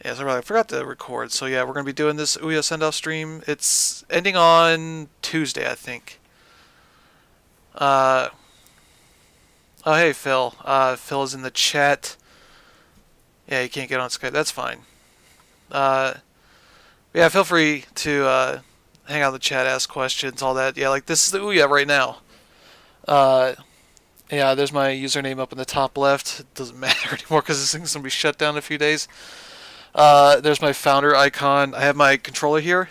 Yeah, so I forgot to record. So yeah, we're gonna be doing this Ouya Sendoff stream. It's ending on Tuesday, I think. Uh, oh hey Phil. Phil is in the chat. Yeah, you can't get on Skype. That's fine. Uh, yeah, feel free to hang out in the chat, ask questions, all that. Yeah, like this is the Ouya right now. Uh, yeah, there's my username up in the top left. It doesn't matter anymore because this thing's gonna be shut down in a few days. There's my founder icon. I have my controller here,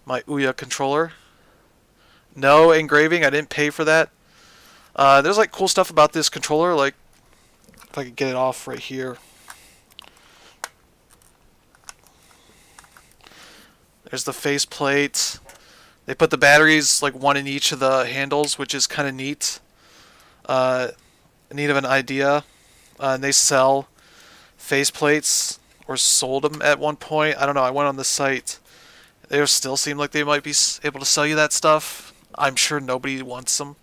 my Ouya controller. No engraving. I didn't pay for that. There's like cool stuff about this controller. Like if I could get it off right here. There's the face plate. They put the batteries like one in each of the handles, which is kind of neat. Neat of an idea. And they sell face plates or sold them at one point. I don't know. I went on the site. They still seem like they might be able to sell you that stuff. I'm sure nobody wants them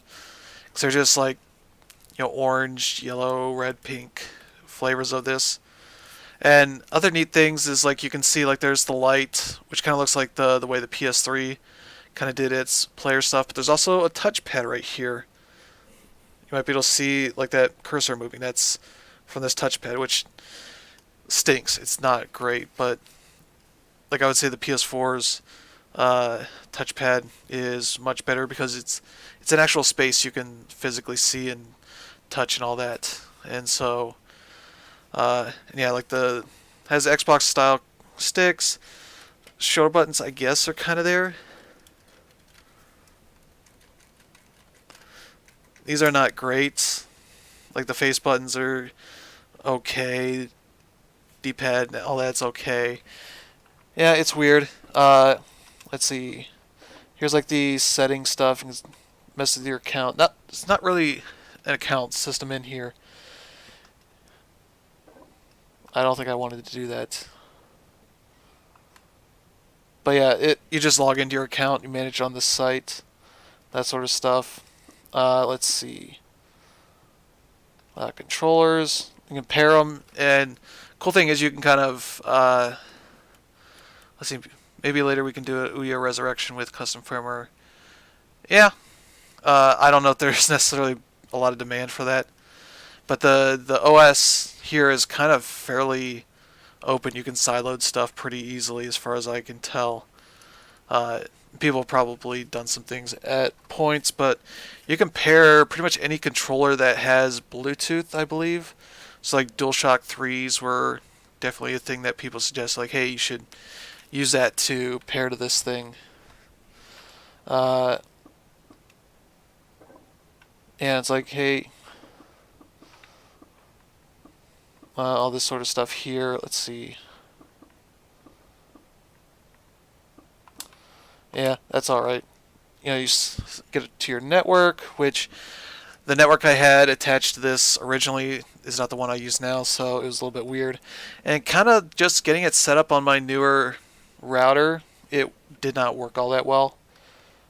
because they're just like orange, yellow, red, pink flavors of this. And other neat things is like you can see like there's the light, which kind of looks like the way the PS3 kind of did its player stuff. But there's also a touchpad right here. You might be able to see like that cursor moving. That's from this touchpad, which stinks. It's not great, but like I would say the PS4's touchpad is much better because it's an actual space you can physically see and touch and all that. And so and yeah, like the has Xbox style sticks. Shoulder buttons, I guess, are kind of there. These are not great. Like the face buttons are okay. D-pad, all that's okay. Yeah, it's weird. Let's see. Here's like the setting stuff. You can mess with your account. It's not really an account system in here. I don't think I wanted to do that. But yeah, you just log into your account, you manage on the site, that sort of stuff. Let's see. Controllers, you can pair them, and cool thing is you can kind of let's see, maybe later we can do an Ouya Resurrection with custom firmware. Yeah, I don't know if there's necessarily a lot of demand for that, but the OS here is kind of fairly open. You can sideload stuff pretty easily, as far as I can tell. People have probably done some things at points, but you can pair pretty much any controller that has Bluetooth, I believe. So like DualShock 3s were definitely a thing that people suggest, like, hey, you should use that to pair to this thing. And it's like, hey, all this sort of stuff here. Let's see. Yeah, that's alright. You get it to your network, which the network I had attached to this originally is not the one I use now, so it was a little bit weird. And kind of just getting it set up on my newer router, it did not work all that well.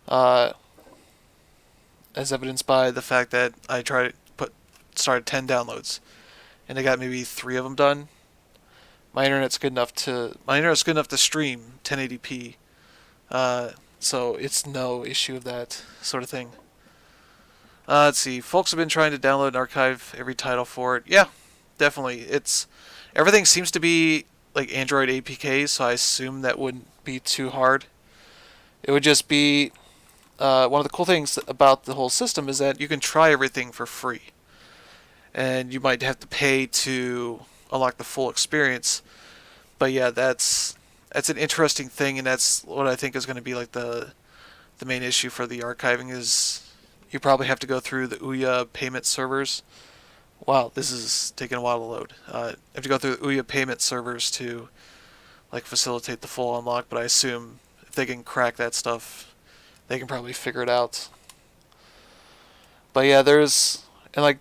As evidenced by the fact that I started 10 downloads, and I got maybe 3 of them done. My internet's good enough to stream 1080p. So it's no issue of that sort of thing. Let's see. Folks have been trying to download and archive every title for it. Yeah, definitely. Everything seems to be like Android APKs, so I assume that wouldn't be too hard. It would just be one of the cool things about the whole system is that you can try everything for free, and you might have to pay to unlock the full experience. But yeah, that's an interesting thing, and that's what I think is going to be like the main issue for the archiving is you probably have to go through the Ouya payment servers. Wow, this is taking a while to load. You have to go through the Ouya payment servers to like facilitate the full unlock, but I assume if they can crack that stuff, they can probably figure it out. But yeah, and like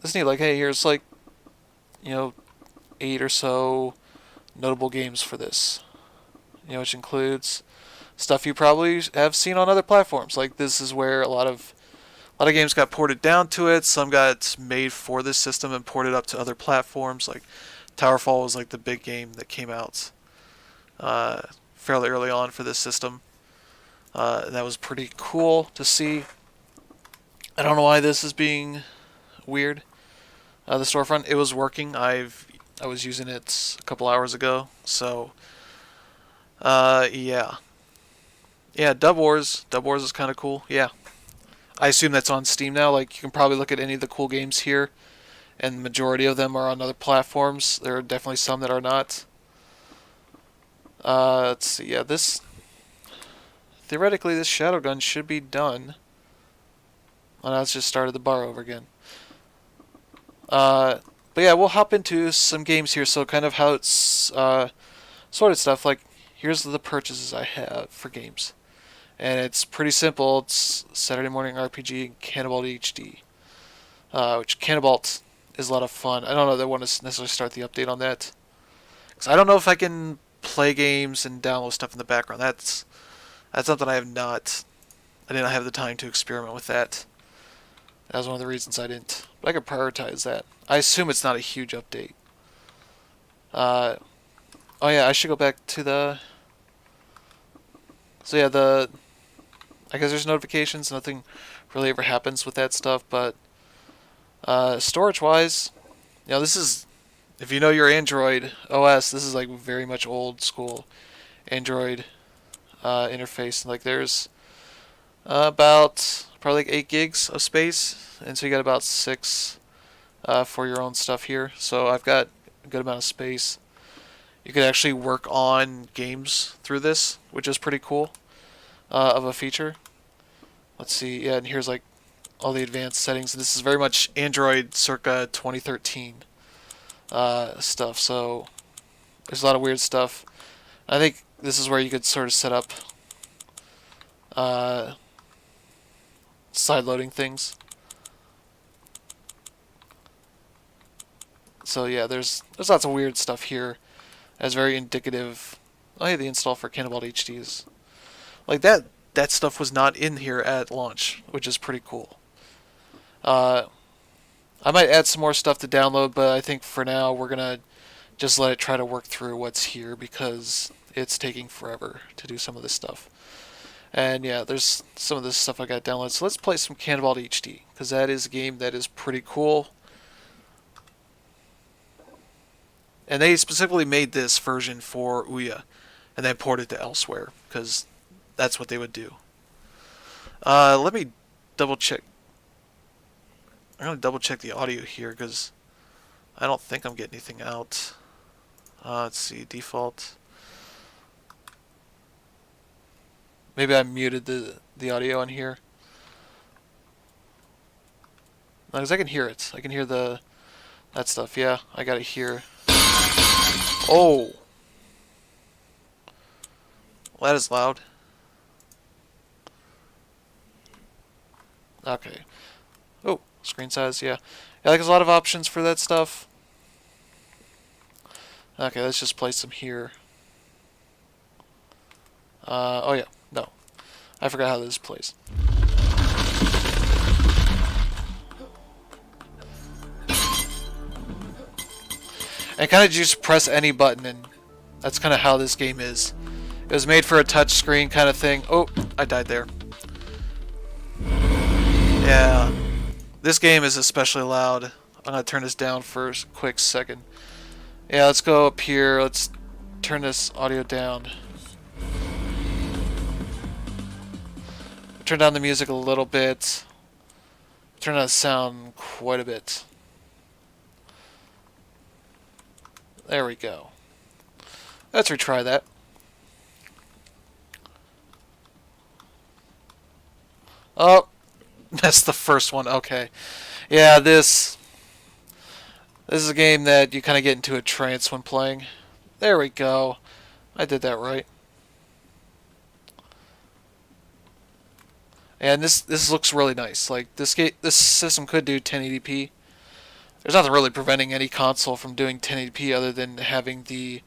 this neat, like, hey, here's like 8 or so notable games for this, which includes stuff you probably have seen on other platforms. Like this is where a lot of games got ported down to it. Some got made for this system and ported up to other platforms like Towerfall was like the big game that came out uh, fairly early on for this system. And that was pretty cool to see. I don't know why this is being weird. The storefront, it was working. I was using it a couple hours ago, so yeah. Yeah, Dub Wars. Dub Wars is kind of cool. Yeah. I assume that's on Steam now. Like, you can probably look at any of the cool games here, and the majority of them are on other platforms. There are definitely some that are not. Let's see. Yeah, this... Theoretically, this shadow gun should be done. Oh, now it's just started the bar over again. But yeah, we'll hop into some games here. So kind of how it's sorted stuff. Like, here's the purchases I have for games. And it's pretty simple. It's Saturday Morning RPG and Cannibalt HD. Which Cannibalt is a lot of fun. I don't know that I want to necessarily start the update on that. Because I don't know if I can play games and download stuff in the background. That's something I have not... I didn't have the time to experiment with that. That was one of the reasons I didn't. But I could prioritize that. I assume it's not a huge update. Oh yeah, I should go back to the... So yeah, I guess there's notifications. Nothing really ever happens with that stuff, but storage-wise, this is... If you know your Android OS, this is like very much old school Android interface. Like there's about probably like 8 gigs of space, and so you got about 6 for your own stuff here. So I've got a good amount of space. You could actually work on games through this, which is pretty cool of a feature. Let's see, yeah, and here's like all the advanced settings. This is very much Android circa 2013 stuff, so there's a lot of weird stuff. I think this is where you could sort of set up side loading things. So yeah, there's lots of weird stuff here. That's very indicative. Oh yeah, the install for Cannibal HD is like that. That stuff was not in here at launch, which is pretty cool. I might add some more stuff to download, but I think for now we're gonna just let it try to work through what's here because it's taking forever to do some of this stuff. And yeah, there's some of this stuff I got downloaded. So let's play some Cannibal HD because that is a game that is pretty cool. And they specifically made this version for Ouya and then ported it to elsewhere because that's what they would do. Let me double check. I'm going to double check the audio here because I don't think I'm getting anything out. Let's see, default. Maybe I muted the audio on here. No, because I can hear it. I can hear that stuff. Yeah, I got it here. Oh! Well, that is loud. Okay. Oh, screen size, yeah. Yeah, like there's a lot of options for that stuff. Okay, let's just play some here. Oh yeah, no. I forgot how this plays. And kind of just press any button, and that's kind of how this game is. It was made for a touch screen kind of thing. Oh, I died there. Yeah. This game is especially loud. I'm going to turn this down for a quick second. Yeah, let's go up here. Let's turn this audio down. Turn down the music a little bit. Turn down the sound quite a bit. There we go. Let's retry that. Oh, that's the first one. Okay. Yeah, this is a game that you kind of get into a trance when playing. There we go. I did that right. And this looks really nice. Like this system could do 1080p. There's nothing really preventing any console from doing 1080p other than having the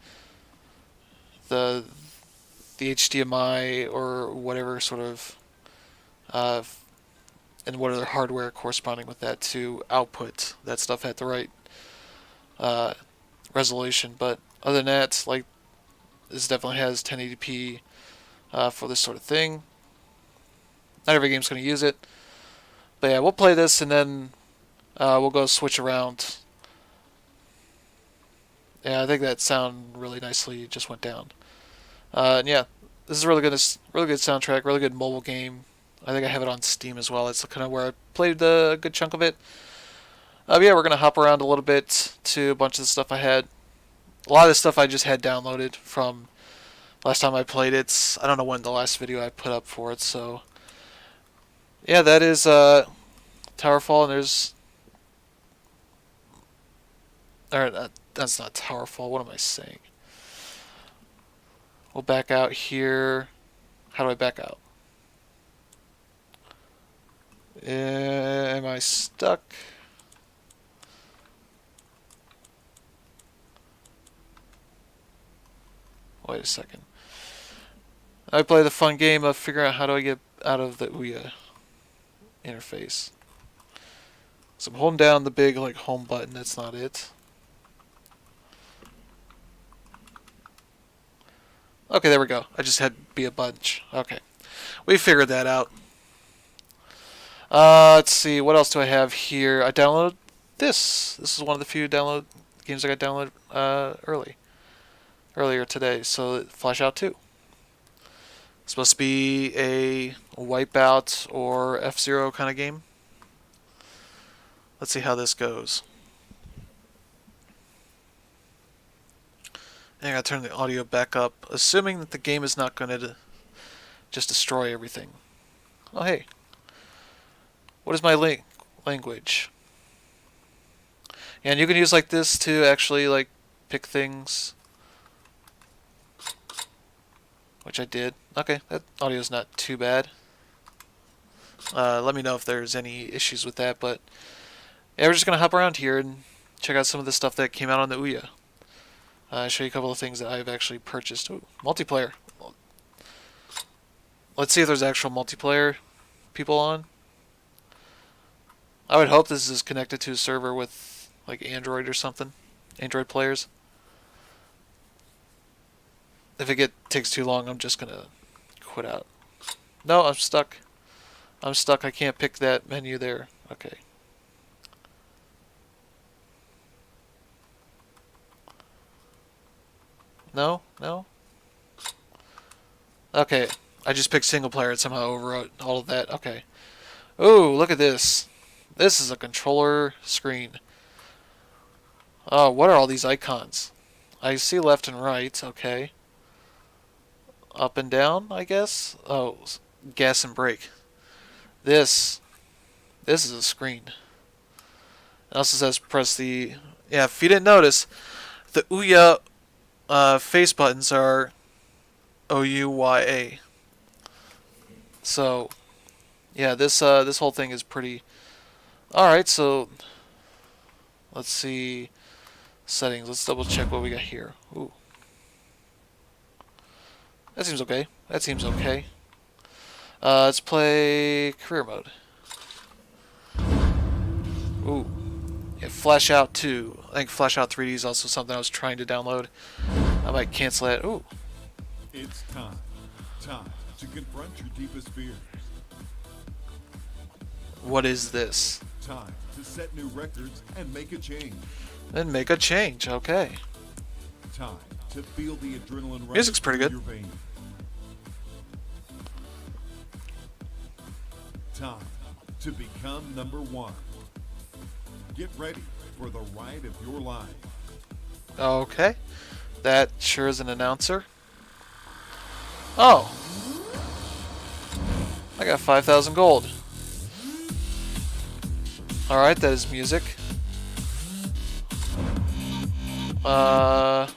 HDMI or whatever sort of and what other hardware corresponding with that to output that stuff at the right resolution. But other than that, like, this definitely has 1080p for this sort of thing. Not every game's going to use it. But yeah, we'll play this and then we'll go switch around. Yeah, I think that sound really nicely just went down. And yeah, this is a really good soundtrack, really good mobile game. I think I have it on Steam as well. It's kind of where I played a good chunk of it. But yeah, we're gonna hop around a little bit to a bunch of the stuff I had. A lot of the stuff I just had downloaded from last time I played it. I don't know when the last video I put up for it. So yeah, that is Towerfall, and there's that's not Towerfall. What am I saying? We'll back out here. How do I back out? Am I stuck? Wait a second. I play the fun game of figuring out how do I get out of the Ouya interface. So I'm holding down the big like home button. That's not it. Okay, there we go. I just had be a bunch. Okay, we figured that out. Let's see. What else do I have here? I downloaded this. This is one of the few download games I got downloaded earlier today. So Flash Out 2. It's supposed to be a Wipeout or F-Zero kind of game. Let's see how this goes. And I gotta turn the audio back up, assuming that the game is not going to just destroy everything. Oh hey, what is my language? And you can use like this to actually like pick things, which I did. Okay, that audio is not too bad. Let me know if there's any issues with that, but yeah, we're just gonna hop around here and check out some of the stuff that came out on the Ouya. Show you a couple of things that I've actually purchased. Ooh, multiplayer. Let's see if there's actual multiplayer people on. I would hope this is connected to a server with like Android or something. Android players. If it takes too long, I'm just gonna quit out. No, I'm stuck. I'm stuck. I can't pick that menu there. Okay. No? No? Okay. I just picked single player and somehow overwrote all of that. Okay. Ooh, look at this. This is a controller screen. Oh, what are all these icons? I see left and right. Okay. Up and down, I guess? Oh, gas and brake. This is a screen. It also says press the... Yeah, if you didn't notice, the Ouya face buttons are Ouya. So, yeah, this whole thing is pretty... Alright, so... Let's see... Settings. Let's double check what we got here. Ooh. That seems okay. That seems okay. Let's play career mode. Ooh. Yeah, Flash Out 2. I think Flash Out 3D is also something I was trying to download. I might cancel that. Ooh. It's time. Time to confront your deepest fears. What is this? Time to set new records and make a change. And make a change. Okay. Time to feel the adrenaline rush Music's pretty good. through your veins. Time to become #1. Get ready for the ride of your life. Okay. That sure is an announcer. Oh. I got 5,000 gold. Alright, that is music. I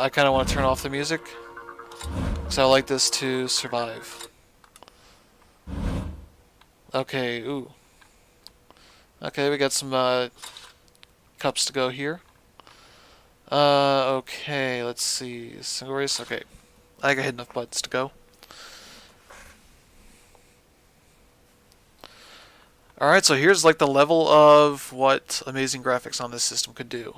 kind of want to turn off the music, because I like this to survive. Okay, ooh. Okay, we got some cups to go here. Okay, let's see. Single race, okay. I got enough buttons to go. Alright, so here's like the level of what amazing graphics on this system could do.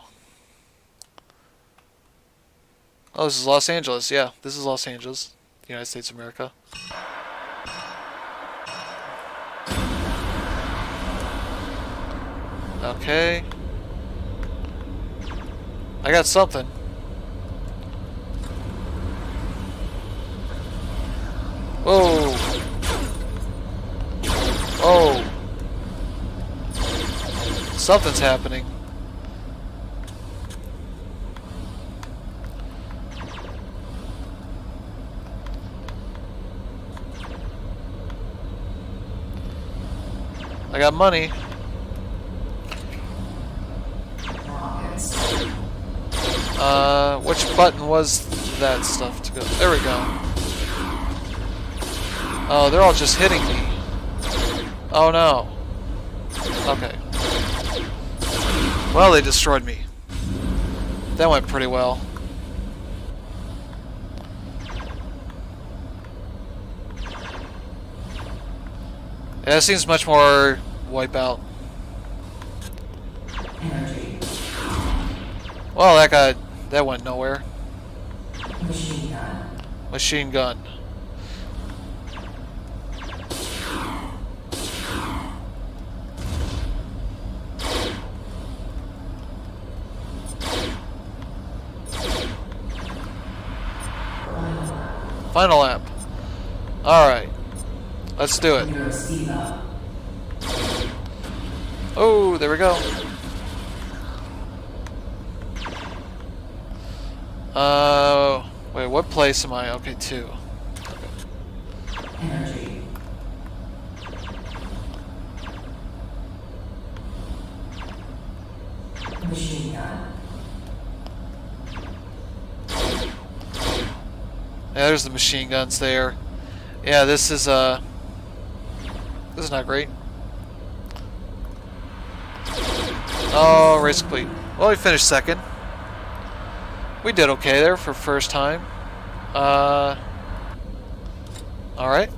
Oh, this is Los Angeles. Yeah, this is Los Angeles, United States of America. Okay. I got something. Whoa. Oh. Something's happening. I got money. Which button was that stuff to go? There we go. Oh, they're all just hitting me. Oh no. Okay. Well, they destroyed me. That went pretty well. Yeah, it seems much more Wipeout. Well, that went nowhere. Machine gun. Final lap. Alright. Let's do it. Oh, there we go. Wait, what place am I? Okay, 2. Okay. Machine gun. Yeah, there's the machine guns there. Yeah, this is not great. Oh, race complete. Well, we finished second. We did okay there for first time. Alright.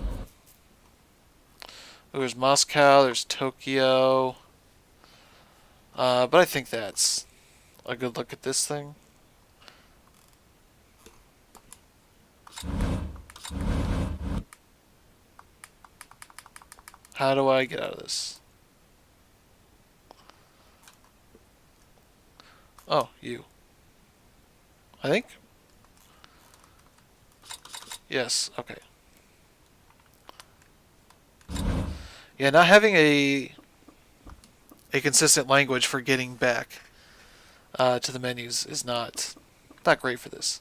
There's Moscow, there's Tokyo. But I think that's a good look at this thing. How do I get out of this? Oh, you. I think? Yes, okay. Yeah, not having a consistent language for getting back to the menus is not great for this.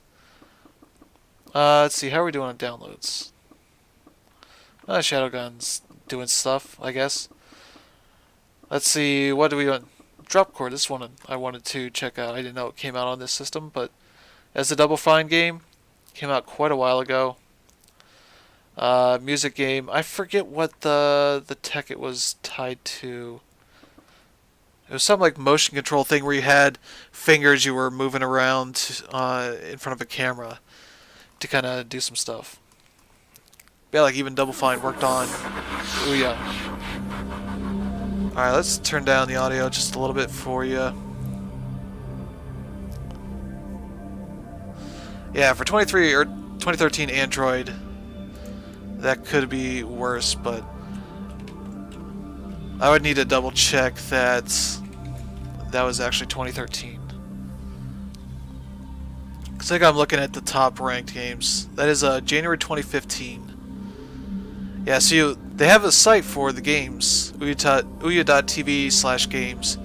Let's see, how are we doing on downloads? Shadowgun's doing stuff, I guess. Let's see, what do we want? Dropcore, this one I wanted to check out. I didn't know it came out on this system, but as a Double Fine game, came out quite a while ago. Music game, I forget what the tech it was tied to. It was some like motion control thing where you had fingers you were moving around in front of a camera to kind of do some stuff. Yeah, like even Double Fine worked on Ouya. Alright, let's turn down the audio just a little bit for you. Yeah, for 2013 Android, that could be worse, but I would need to double check that was actually 2013. Looks like I'm looking at the top ranked games. That is January 2015. Yeah, so they have a site for the games, ouya.tv/games,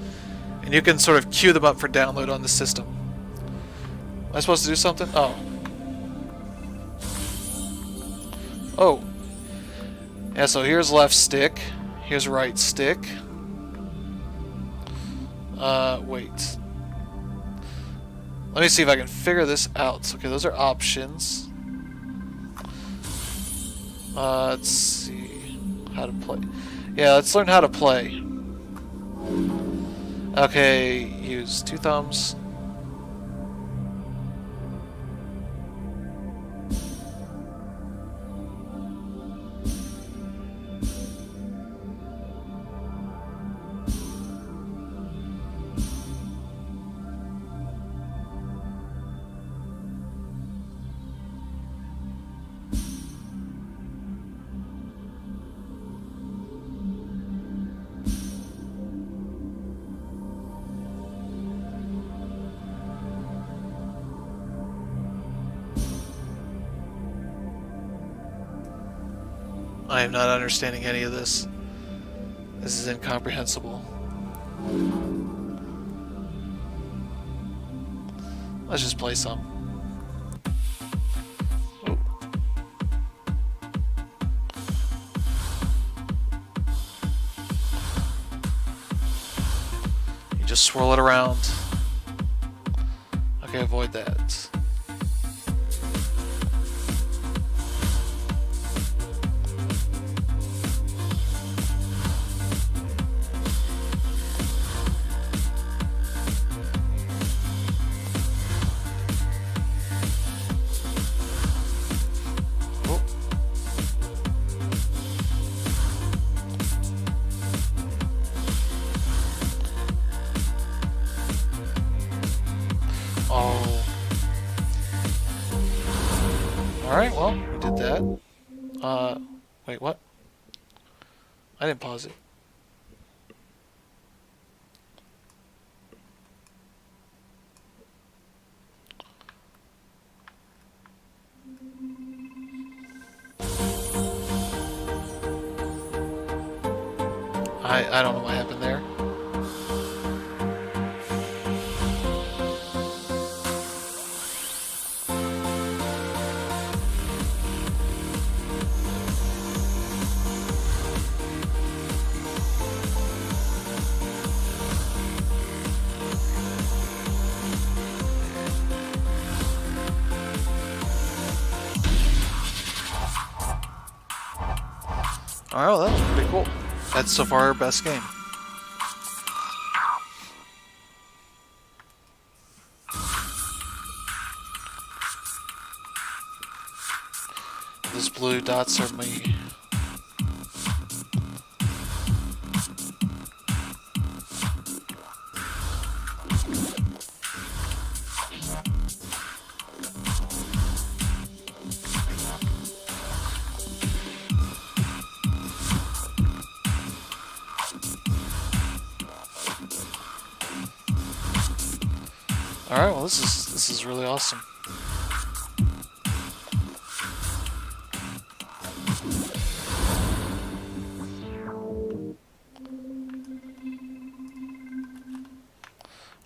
and you can sort of queue them up for download on the system. Am I supposed to do something? Oh. Oh. Yeah, so here's left stick. Here's right stick. Wait. Let me see if I can figure this out. Okay, those are options. Let's see how to play. Yeah, let's learn how to play. Okay, use 2 thumbs. I am not understanding any of this. This is incomprehensible. Let's just play some. Oh. You just swirl it around. Okay, avoid that. Oh. Alright, well, we did that. Wait, what? I didn't pause it. I don't know what happened there. Alright, well, that was pretty cool. That's so far our best game. Those blue dots are me. Alright, well this is really awesome.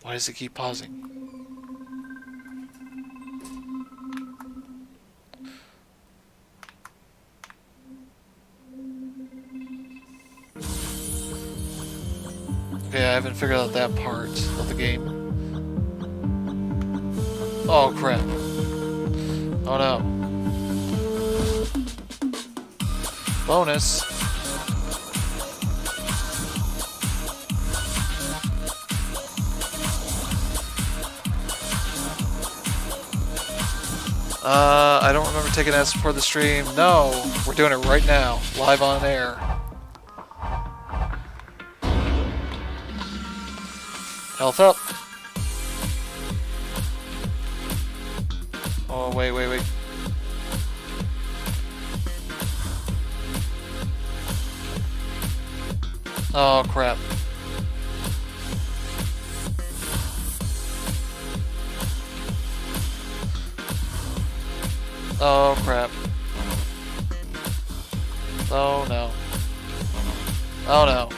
Why does it keep pausing? Okay, I haven't figured out that part of the game. Oh crap. Oh no. Bonus. I don't remember taking ads before the stream. No, we're doing it right now, live on air. Health up. Oh, wait. Oh, crap. Oh, crap. Oh, no. Oh, no.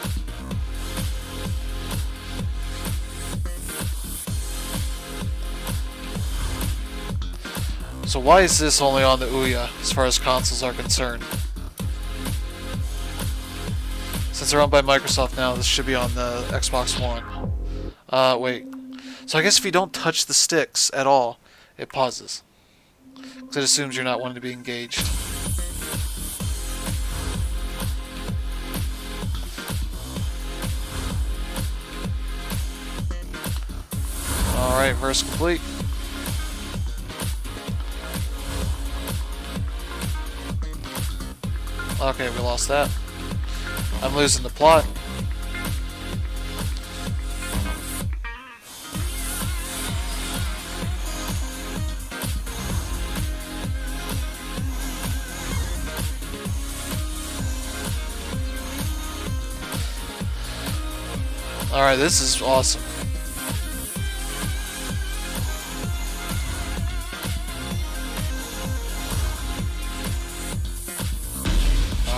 So why is this only on the Ouya, as far as consoles are concerned? Since they're owned by Microsoft now, this should be on the Xbox One. Wait. So I guess if you don't touch the sticks at all, it pauses. Because it assumes you're not wanting to be engaged. Alright, verse complete. Okay, we lost that. I'm losing the plot. Alright, this is awesome.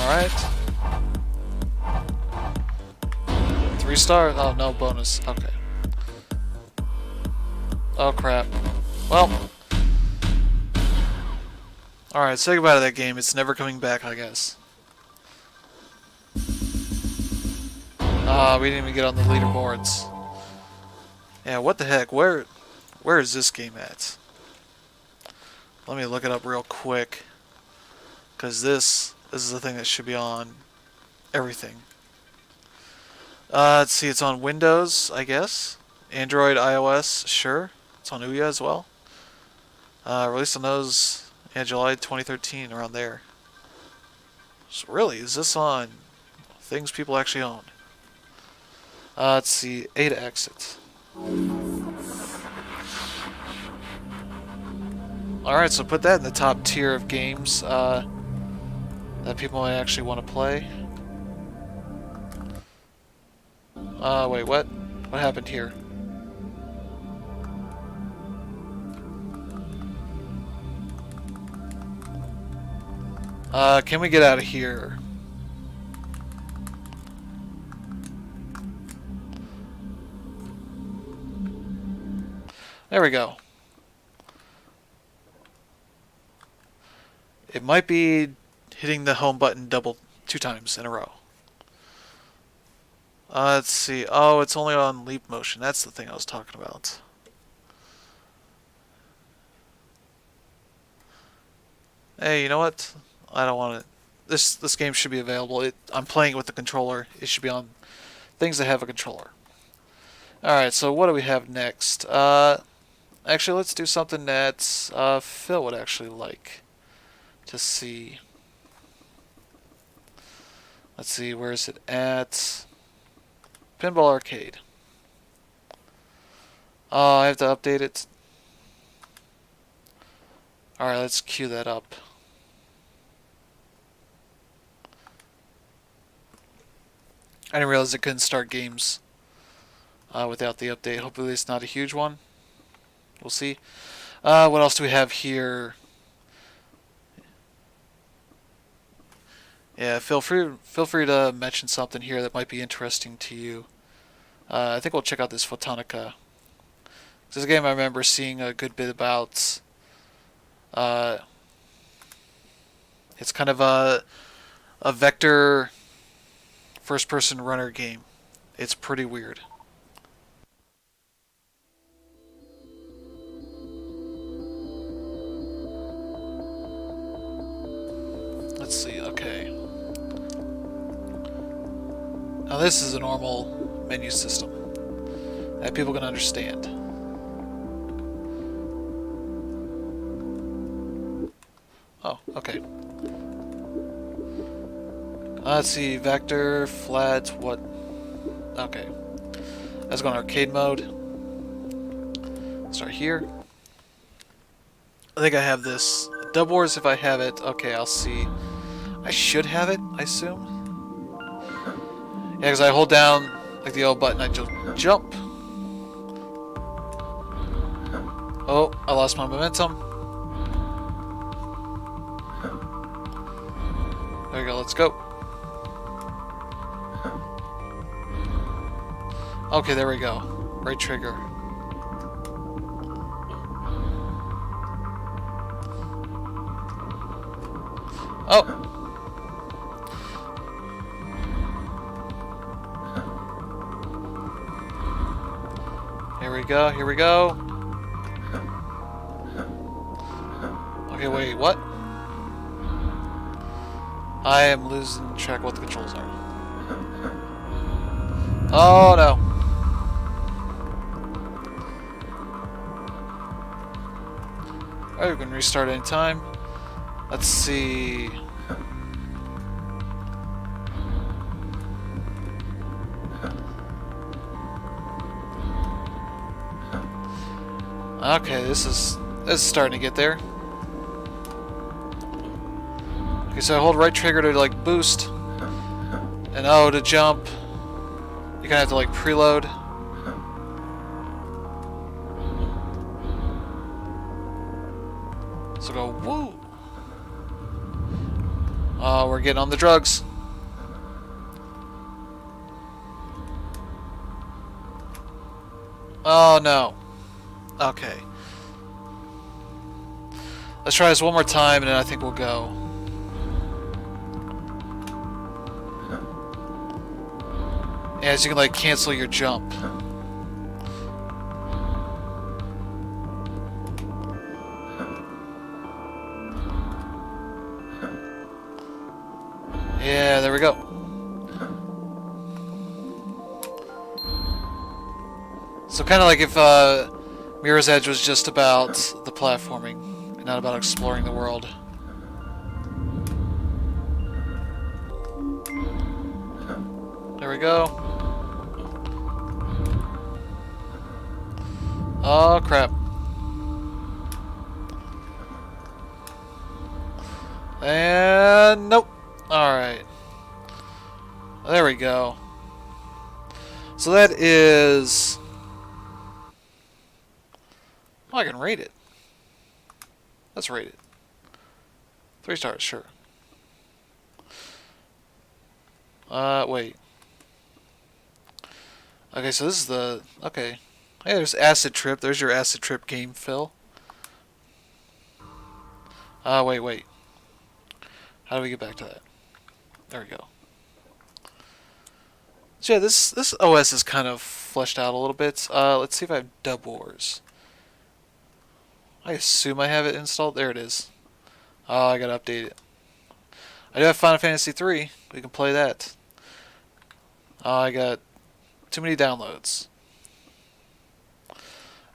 Alright. 3 stars. Oh, no bonus. Okay. Oh, crap. Well. Alright, say goodbye to that game. It's never coming back, I guess. We didn't even get on the leaderboards. Yeah, what the heck? Where is this game at? Let me look it up real quick. Because this is the thing that should be on everything. Let's see, it's on Windows, I guess. Android, iOS, sure. It's on Ouya as well. Released on those, yeah, July 2013, around there. So really, is this on things people actually own? Let's see, A to exit. Alright, so put that in the top tier of games that people might actually want to play. Wait, what? What happened here? Can we get out of here? There we go. It might be hitting the home button 2 times in a row. Let's see. Oh, it's only on leap motion. That's the thing I was talking about. Hey, you know what? I don't want it. This game should be available. I'm playing it with the controller. It should be on things that have a controller. Alright, so what do we have next? Actually, let's do something that Phil would actually like to see. Let's see, where is it at? Pinball Arcade. Oh, I have to update it. Alright, let's queue that up. I didn't realize it couldn't start games without the update. Hopefully it's not a huge one. We'll see. What else do we have here? Yeah, feel free to mention something here that might be interesting to you. I think we'll check out this Photonica. This is a game I remember seeing a good bit about. It's kind of a vector first-person runner game. It's pretty weird. Let's see, okay. Now this is a normal menu system that people can understand. Oh, okay. Let's see, vector, flat, what? Okay. Let's go in arcade mode. Start here. I think I have this. Dub Wars, if I have it. Okay, I'll see. I should have it, I assume. Yeah, because I hold down like the L button, I just jump. Oh, I lost my momentum. There we go, let's go. Okay, there we go. Right trigger. Oh! Here we go, here we go. Okay, wait, what? I am losing track of what the controls are. Oh no. Alright, we can restart any time. Let's see. Okay, this is starting to get there. Okay, so I hold right trigger to like boost, and O to jump. You're gonna have to like preload. So go woo. Oh, we're getting on the drugs. Oh no. Okay. Let's try this one more time and then I think we'll go. Yeah, so you can like cancel your jump. Yeah, there we go. So kind of like if Mirror's Edge was just about the platforming and not about exploring the world. There we go. Oh crap. And nope. Alright. There we go. So that is... Oh, I can rate it. Let's rate it. 3 stars, sure. Wait. Okay, so this is the... Okay. Hey, there's Acid Trip. There's your Acid Trip game, Phil. Wait. How do we get back to that? There we go. So yeah, this OS is kind of fleshed out a little bit. Let's see if I have Dub Wars. I assume I have it installed. There it is. Oh, I gotta update it. I do have Final Fantasy 3. We can play that. I got too many downloads.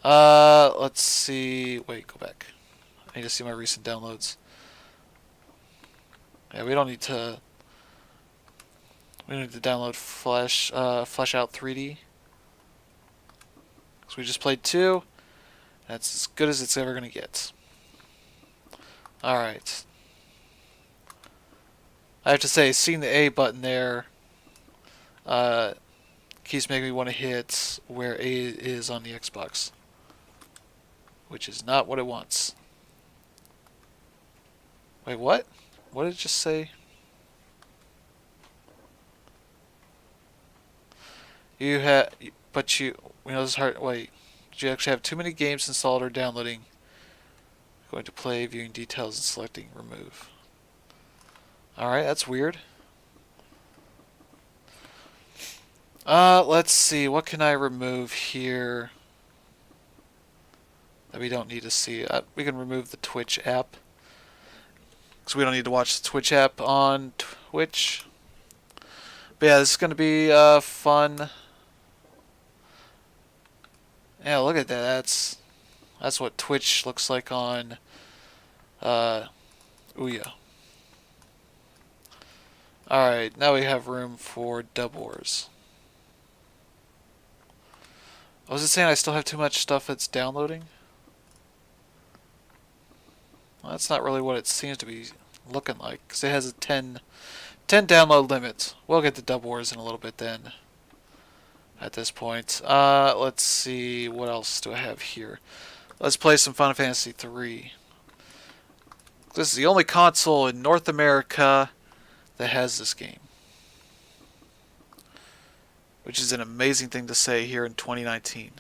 Let's see. Wait, go back. I need to see my recent downloads. Yeah, we don't need to. We need to download Flesh Out 3D. So we just played 2. That's as good as it's ever gonna get. All right. I have to say, seeing the A button there keeps making me want to hit where A is on the Xbox, which is not what it wants. Wait, what? What did it just say? You have, but you know, this is hard. Wait, did you actually have too many games installed or downloading? Going to play, viewing details, and selecting remove. Alright, that's weird. Let's see, what can I remove here that we don't need to see? We can remove the Twitch app, because we don't need to watch the Twitch app on Twitch. But yeah, this is going to be fun. Yeah, look at that. That's what Twitch looks like on Ouya. Alright, now we have room for Dub Wars. Was it saying I still have too much stuff that's downloading? Well, that's not really what it seems to be looking like, because it has a 10 download limit. We'll get to Dub Wars in a little bit then. At this point. Let's see, what else do I have here? Let's play some Final Fantasy 3. This is the only console in North America that has this game. Which is an amazing thing to say here in 2019.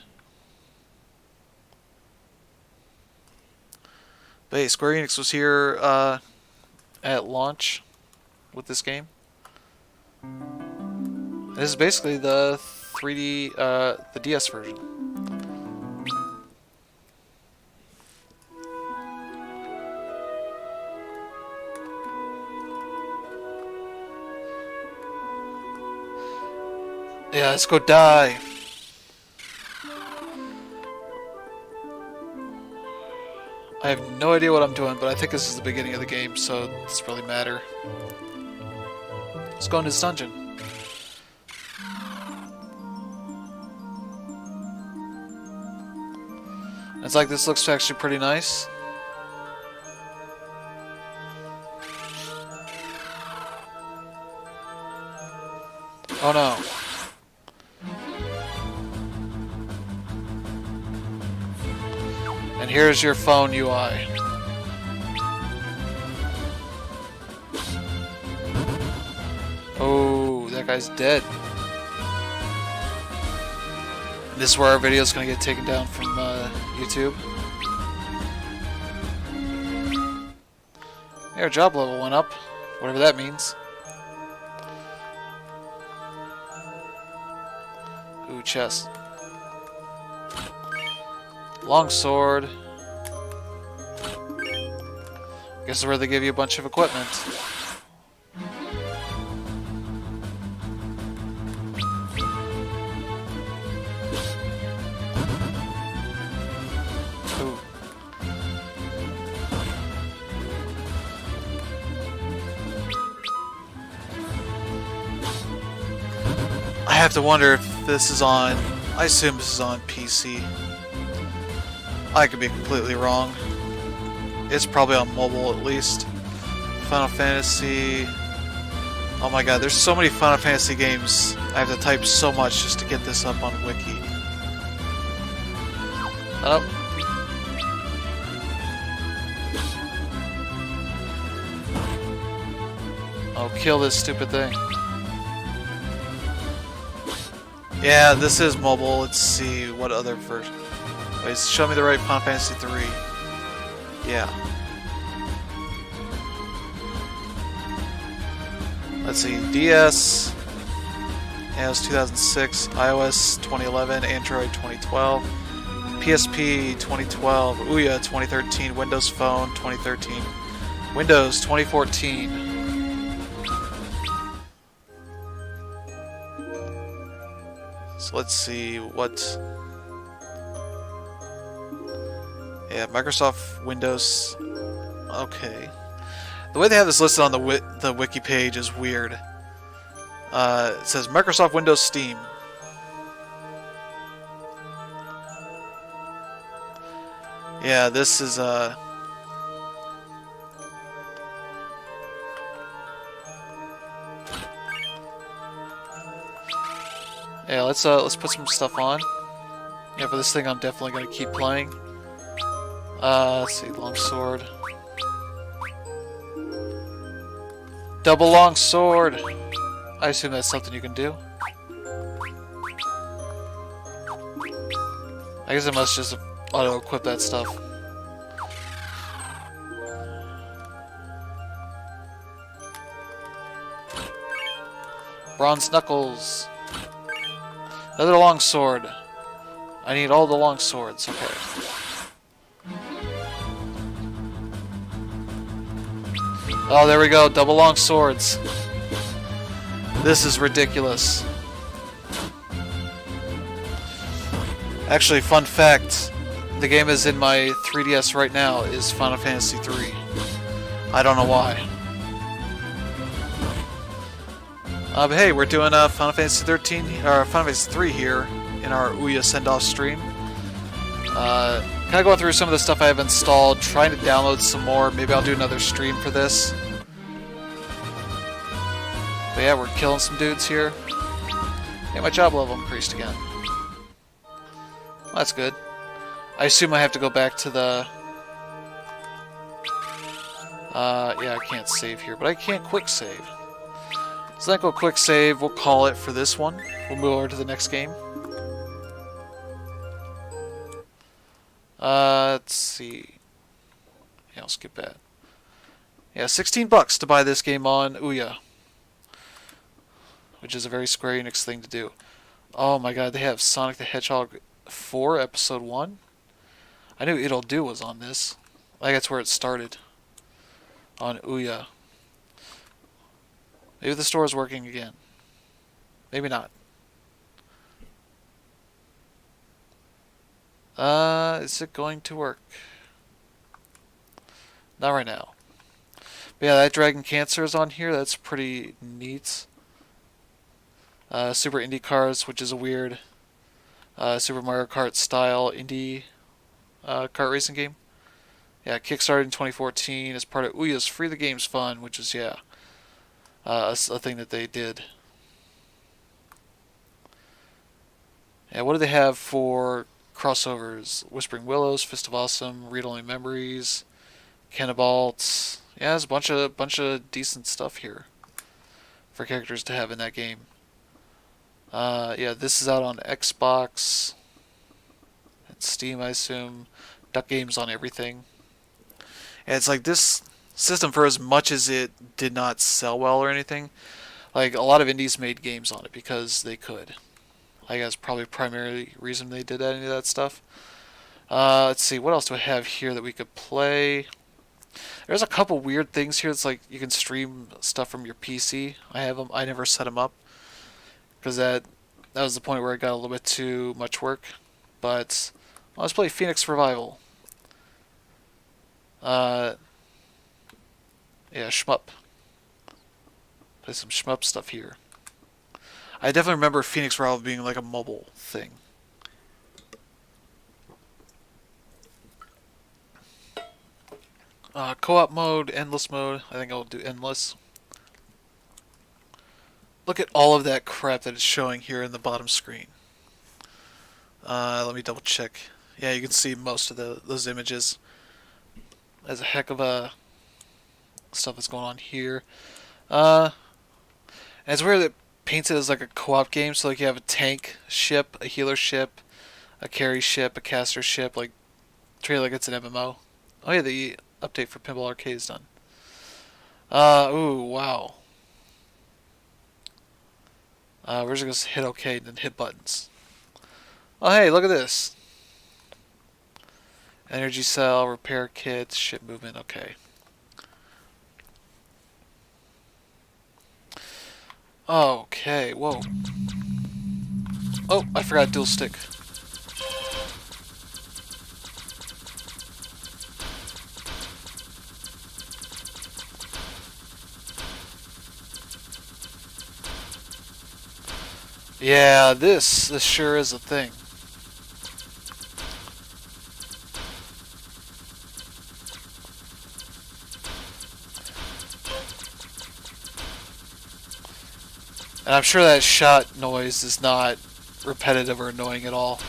But hey, Square Enix was here at launch with this game. This is basically the 3D, the DS version. Yeah, let's go die. I have no idea what I'm doing, but I think this is the beginning of the game, so it doesn't really matter. Let's go into this dungeon. It's like this looks actually pretty nice. Oh no. And here's your phone UI. that guy's dead. This is where our video is going to get taken down from YouTube. Yeah, our job level went up, whatever that means. Ooh, chest. Longsword. Guess is where they give you a bunch of equipment. Ooh. I have to wonder if this is on... I assume this is on PC. I could be completely wrong. It's probably on mobile at least. Final Fantasy... Oh my god, there's so many Final Fantasy games. I have to type so much just to get this up on Wiki. Oh. Oh, kill this stupid thing. Yeah, this is mobile. Let's see what other version. Wait, show me the right Final Fantasy 3. Yeah. Let's see. DS. Yeah, it was 2006. iOS 2011. Android 2012. PSP 2012. Ouya 2013. Windows Phone 2013. Windows 2014. So let's see what... Yeah, Microsoft Windows... Okay. The way they have this listed on the wiki page is weird. It says Microsoft Windows Steam. Yeah, this is yeah, let's put some stuff on. Yeah, for this thing I'm definitely gonna keep playing. Let's see, longsword. Double longsword! I assume that's something you can do. I guess I must just auto-equip that stuff. Bronze knuckles. Another longsword. I need all the long swords. Okay. Oh, there we go. Double long swords. This is ridiculous. Actually, fun fact. The game is in my 3DS right now is Final Fantasy 3. I don't know why. But hey, we're doing Final Fantasy 13 or Final Fantasy 3 here in our Ouya Sendoff stream. Kind of going through some of the stuff I have installed, trying to download some more. Maybe I'll do another stream for this. But yeah, we're killing some dudes here. Yeah, my job level increased again. Well, that's good. I assume I have to go back to the... yeah, I can't save here, but I can quick save. So let's go quick save. We'll call it for this one. We'll move over to the next game. Let's see. Yeah, I'll skip that. Yeah, $16 to buy this game on Ouya, which is a very Square Enix thing to do. Oh my god, they have Sonic the Hedgehog 4 Episode 1? I knew It'll Do was on this. I think that's where it started. On Ouya. Maybe the store is working again. Maybe not. Is it going to work? Not right now. But yeah, that Dragon Cancer is on here. That's pretty neat. Super Indie Cars, which is a weird Super Mario Kart style indie kart racing game. Yeah, kickstarted in 2014 as part of Ouya's Free the Games Fund, which is, yeah, a thing that they did. Yeah, what do they have for crossovers? Whispering Willows, Fist of Awesome, Read Only Memories, Cannibalt. Yeah, there's a bunch of decent stuff here for characters to have in that game. Yeah, this is out on Xbox and Steam, I assume. Duck Games on everything. And it's like this system, for as much as it did not sell well or anything, like a lot of indies made games on it because they could. I guess probably primary reason they did any of that stuff. Let's see, what else do I have here that we could play? There's a couple weird things here. It's like you can stream stuff from your PC. I have them. I never set them up because that was the point where it got a little bit too much work. But let's play Phoenix Revival. Yeah, shmup. Play some shmup stuff here. I definitely remember Phoenix Revival being like a mobile thing. Co-op mode, endless mode. I think I'll do endless. Look at all of that crap that it's showing here in the bottom screen. Let me double check. Yeah, you can see most of those images. There's a heck of a stuff that's going on here. And it's weird that it paints it as like a co-op game. So like you have a tank ship, a healer ship, a carry ship, a caster ship. Like treat it like it's an MMO. Oh yeah, the update for Pinball Arcade is done. Ooh, wow. We're just gonna hit OK and then hit buttons. Oh hey, look at this. Energy cell, repair kit, ship movement, okay. Okay, whoa. Oh, I forgot dual stick. Yeah, this sure is a thing. And I'm sure that shot noise is not repetitive or annoying at all.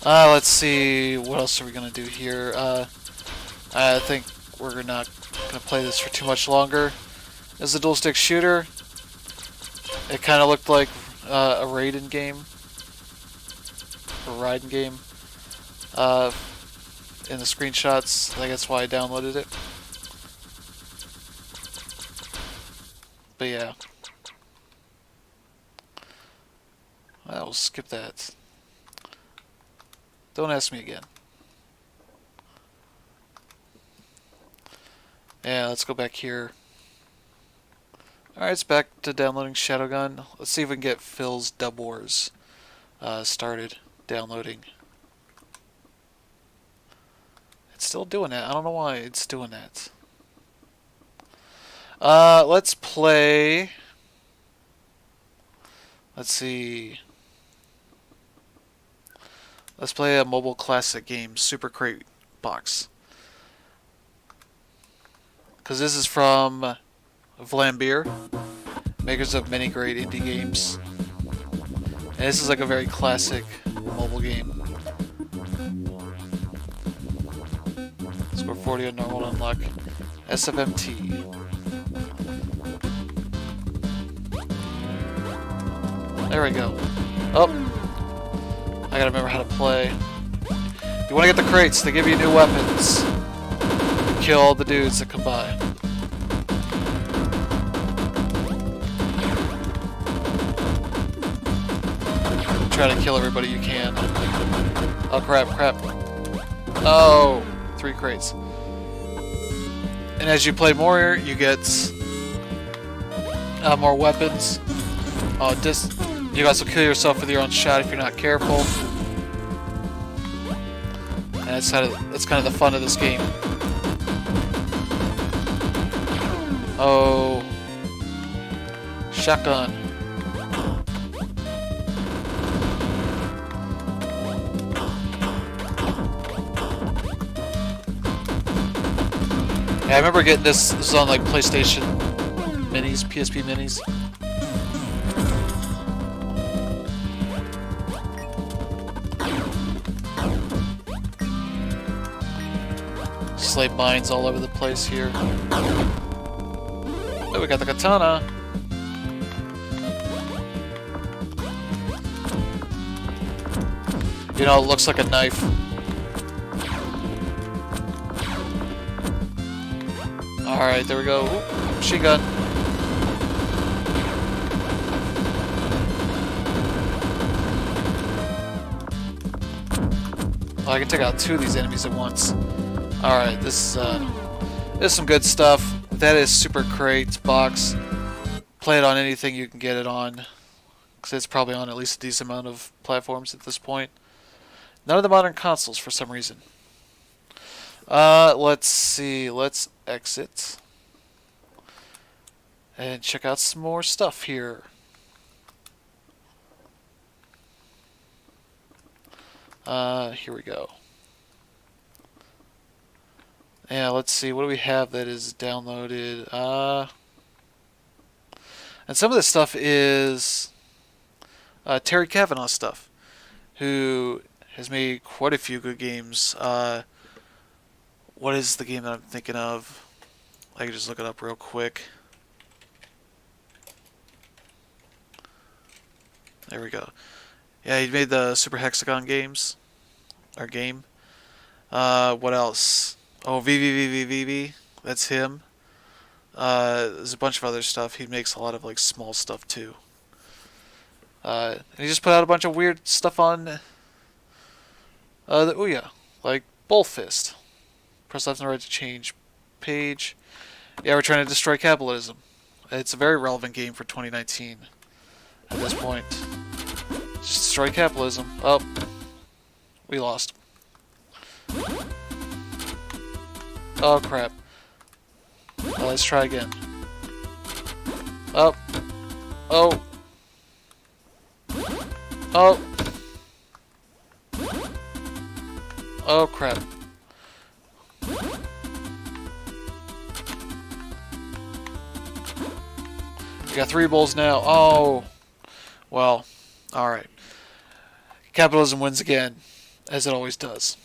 Let's see, what else are we gonna do here? I think we're not gonna play this for too much longer. This is a dual stick shooter. It kind of looked like a Raiden game, or Raiden game, in the screenshots. I think that's why I downloaded it. But yeah, I'll skip that. Don't ask me again. Yeah, let's go back here. Alright, it's back to downloading Shadowgun. Let's see if we can get Phil's Dub Wars started downloading. It's still doing that. I don't know why it's doing that. Let's play... Let's see... Let's play a mobile classic game, Super Crate Box. Because this is from Vlambeer, makers of many great indie games. And this is like a very classic mobile game. Score 40 on normal to unlock SFMT. There we go. Oh! I gotta remember how to play. You wanna get the crates, they give you new weapons. Kill all the dudes that come by. Try to kill everybody you can. Oh crap, crap. Oh, 3 crates. And as you play more, you get more weapons. Oh, you can also kill yourself with your own shot if you're not careful. And that's kind of the fun of this game. Oh, shotgun. Yeah, I remember getting this. This was on like PlayStation Minis, PSP Minis. Slate mines all over the place here. Oh, we got the katana. You know, it looks like a knife. Alright, there we go. Ooh, machine gun. Oh, I can take out 2 of these enemies at once. Alright, this is some good stuff. That is Super Crate box. Play it on anything you can get it on. Because it's probably on at least a decent amount of platforms at this point. None of the modern consoles for some reason. Let's see. Let's exit. And check out some more stuff here. Here we go. Yeah, let's see. What do we have that is downloaded? And some of this stuff is Terry Kavanagh stuff, who has made quite a few good games. What is the game that I'm thinking of? I can just look it up real quick. There we go. Yeah, he made the Super Hexagon games. Or game. What else? Oh, VVVVVV. That's him. There's a bunch of other stuff. He makes a lot of like small stuff too. And he just put out a bunch of weird stuff on the Ouya, like Bullfist. Press left and right to change page. Yeah, we're trying to destroy capitalism. It's a very relevant game for 2019 at this point. Just destroy capitalism. Oh, we lost. Oh crap. Well, let's try again. Oh. Oh. Oh. Oh crap. We got 3 bowls now. Oh. Well, alright. Capitalism wins again, as it always does.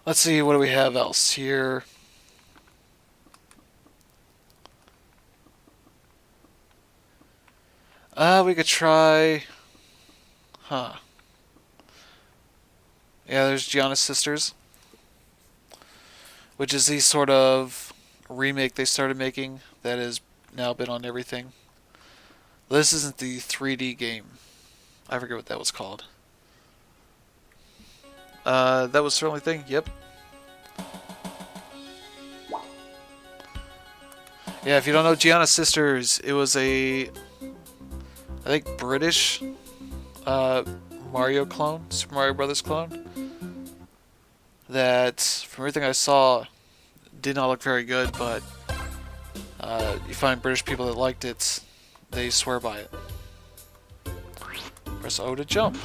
Let's see, what do we have else here? We could try... Huh. Yeah, there's Gianna's Sisters, which is the sort of remake they started making that has now been on everything. This isn't the 3D game. I forget what that was called. That was certainly a thing. Yep. Yeah, if you don't know Gianna's Sisters, it was a, I think, British Mario clone, Super Mario Brothers clone. That, from everything I saw, did not look very good, but you find British people that liked it, they swear by it. Press O to jump.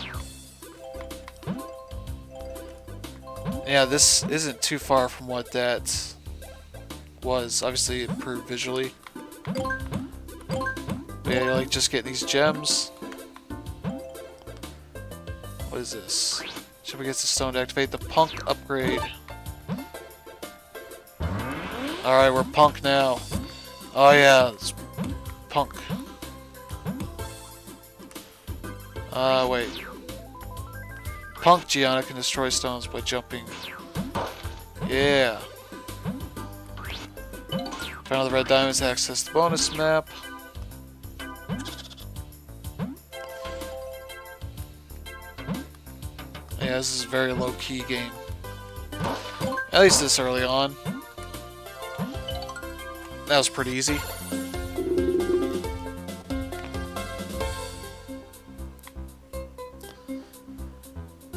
Yeah, this isn't too far from what that was. Obviously, it improved visually. But yeah, you like just get these gems. What is this? Should we get the stone to activate the punk upgrade? Alright, we're punk now. Oh yeah, it's punk. Wait. Punk Gianna can destroy stones by jumping. Yeah. Find all the red diamonds to access the bonus map. Yeah, this is a very low-key game. At least this early on. That was pretty easy.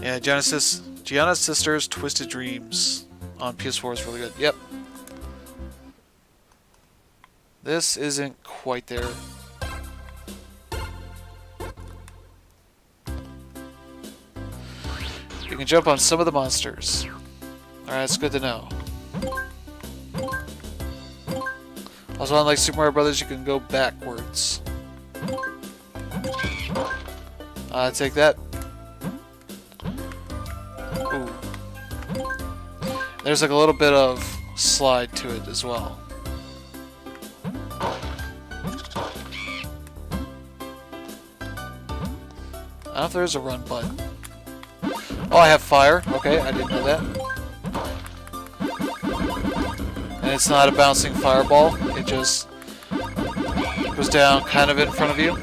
Yeah, Gianna's Sisters Twisted Dreams on PS4 is really good. Yep. This isn't quite there. You can jump on some of the monsters. Alright, it's good to know. Also, unlike Super Mario Brothers, you can go backwards. Take that. Ooh. There's like a little bit of slide to it as well. I don't know if there's a run button. Oh, I have fire. Okay, I didn't know that. And it's not a bouncing fireball. It just goes down kind of in front of you.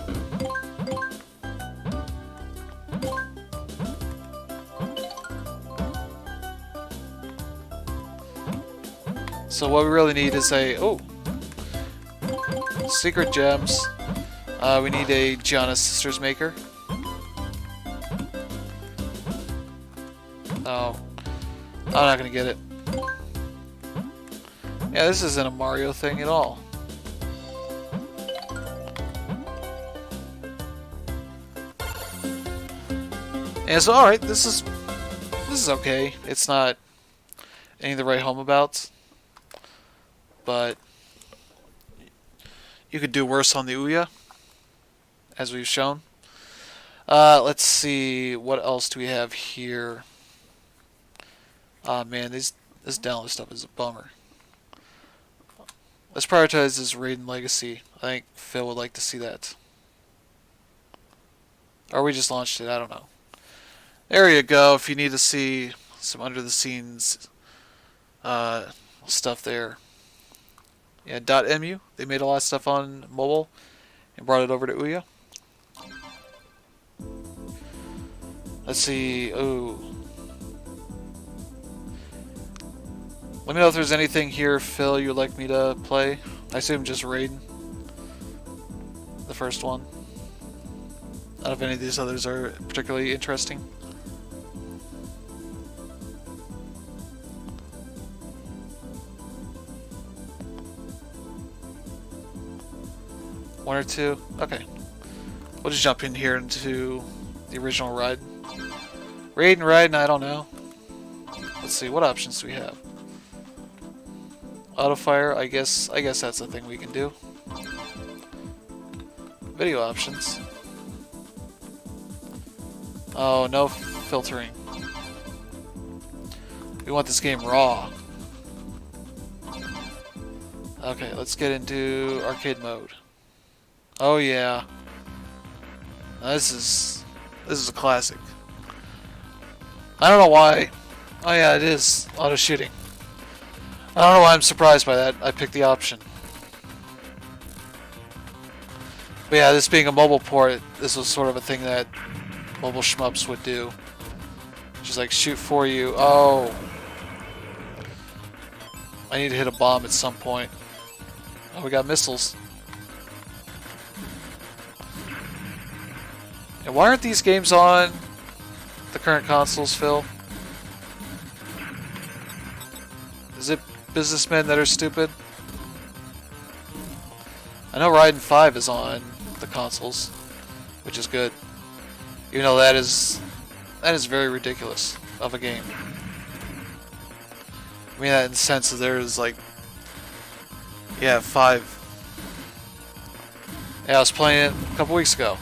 So what we really need is a... Oh! Secret gems. We need a Gianna Sisters Maker. Oh. I'm not gonna get it. Yeah, this isn't a Mario thing at all. And so, alright, this is okay. It's not anything to write home about. But you could do worse on the Ouya, as we've shown. Let's see, what else do we have here? Ah, man, this download stuff is a bummer. Let's prioritize this Raiden Legacy. I think Phil would like to see that. Or we just launched it, I don't know. There you go, if you need to see some under-the-scenes stuff there. Yeah, .mu. They made a lot of stuff on mobile and brought it over to Ouya. Let's see. Oh. Let me know if there's anything here, Phil, you'd like me to play. I assume just Raiden. The first one. I don't know if any of these others are particularly interesting. One or two? Okay. We'll just jump in here into the original ride. Raiden, I don't know. Let's see, what options do we have? Auto fire, I guess that's a thing we can do. Video options. Oh, no filtering. We want this game raw. Okay, let's get into arcade mode. Oh yeah. Now, this is a classic. I don't know why. Oh yeah, it is auto shooting. I don't know why I'm surprised by that. I picked the option. But yeah, this being a mobile port, this was sort of a thing that mobile shmups would do. Just like shoot for you. Oh. I need to hit a bomb at some point. Oh, we got missiles. And why aren't these games on the current consoles, Phil? Is it businessmen that are stupid? I know Raiden 5 is on the consoles, which is good. Even though that is very ridiculous of a game. I mean that in the sense that there's like, yeah, 5. Yeah, I was playing it a couple weeks ago.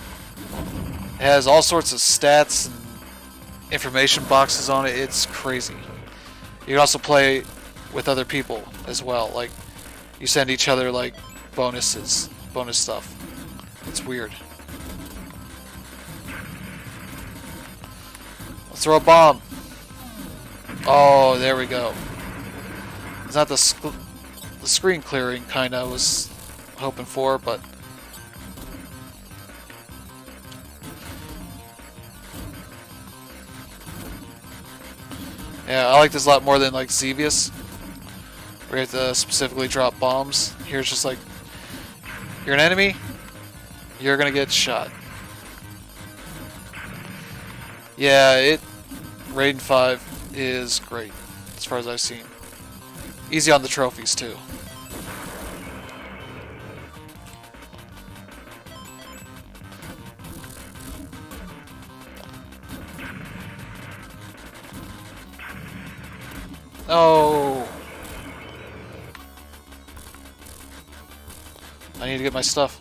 It has all sorts of stats and information boxes on it. It's crazy. You can also play with other people as well. Like, you send each other like bonus stuff. It's weird. Let's throw a bomb. Oh, there we go. It's not the screen clearing kind I was hoping for, but yeah, I like this a lot more than like Xevious, where you have to specifically drop bombs. Here it's just like, you're an enemy, you're gonna get shot. Yeah, Raiden 5 is great, as far as I've seen. Easy on the trophies, too. Oh! I need to get my stuff.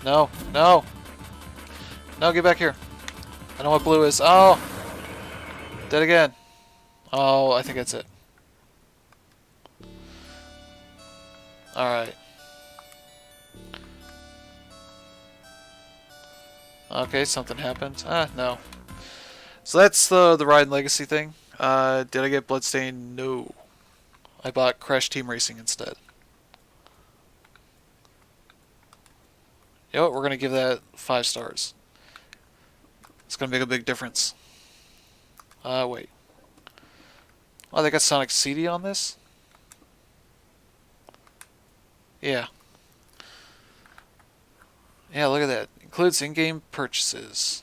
No, no! No, get back here. I know what blue is. Oh! Dead again. Oh, I think that's it. Alright. Okay, something happened. Ah, no. So that's the Ride and Legacy thing. Did I get Bloodstained? No. I bought Crash Team Racing instead. You know what? We're going to give that 5 stars. It's going to make a big difference. Wait. Oh, they got Sonic CD on this? Yeah. Yeah, look at that. Includes in-game purchases.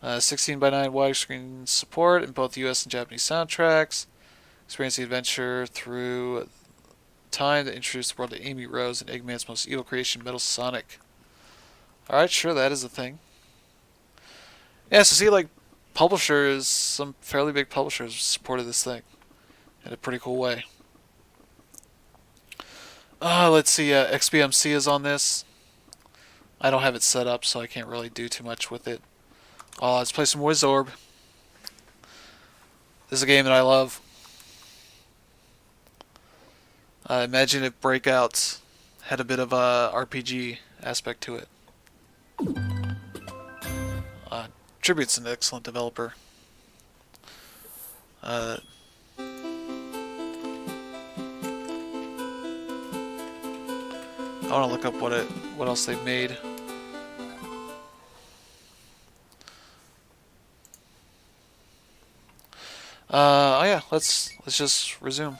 16:9 widescreen support in both US and Japanese soundtracks. Experience the adventure through time to introduce the world to Amy Rose and Eggman's most evil creation, Metal Sonic. Alright, sure, that is a thing. Yeah, so see, like, publishers, some fairly big publishers supported this thing in a pretty cool way. Let's see, XBMC is on this. I don't have it set up, so I can't really do too much with it. Let's play some Wizorb. This is a game that I love. Imagine if Breakout had a bit of a RPG aspect to it. Tribute's an excellent developer. I want to look up what else they've made. Oh yeah, let's just resume.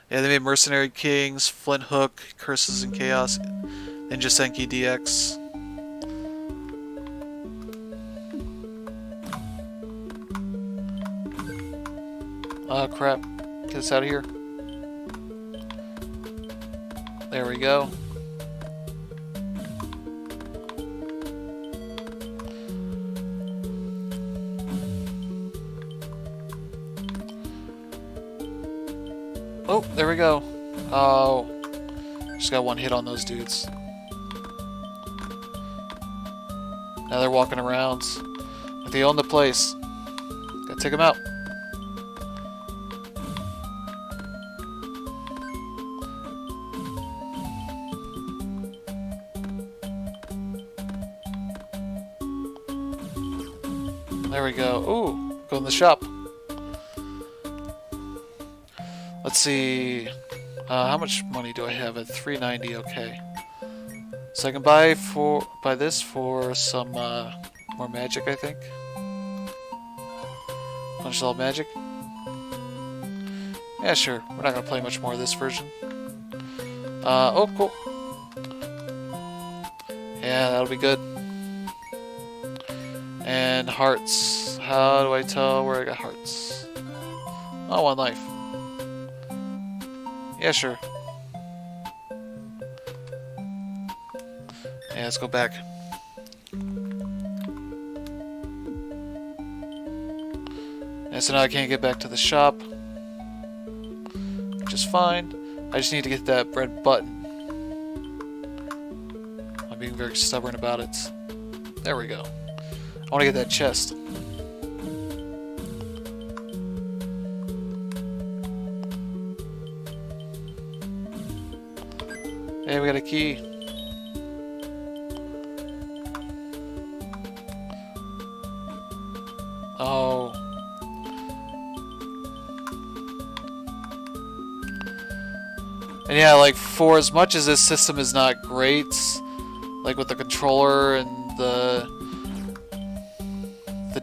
Yeah, they made Mercenary Kings, Flint Hook, Curses and Chaos, Ninja Senki DX. Oh crap, get us out of here. There we go. Oh, there we go. Oh, just got one hit on those dudes. Now they're walking around. They own the place. Gotta take them out. There we go. Ooh, go in the shop. Let's see. How much money do I have at $390? Okay. So I can buy this for some more magic, I think. Punch all magic. Yeah, sure. We're not gonna play much more of this version. Oh, cool. Yeah, that'll be good. And hearts. How do I tell where I got hearts? Oh, 1 life. Yeah, sure. Yeah, let's go back. And so now I can't get back to the shop, which is fine. I just need to get that red button. I'm being very stubborn about it. There we go. I want to get that chest. Hey, we got a key. Oh. And yeah, like, for as much as this system is not great, like with the controller and the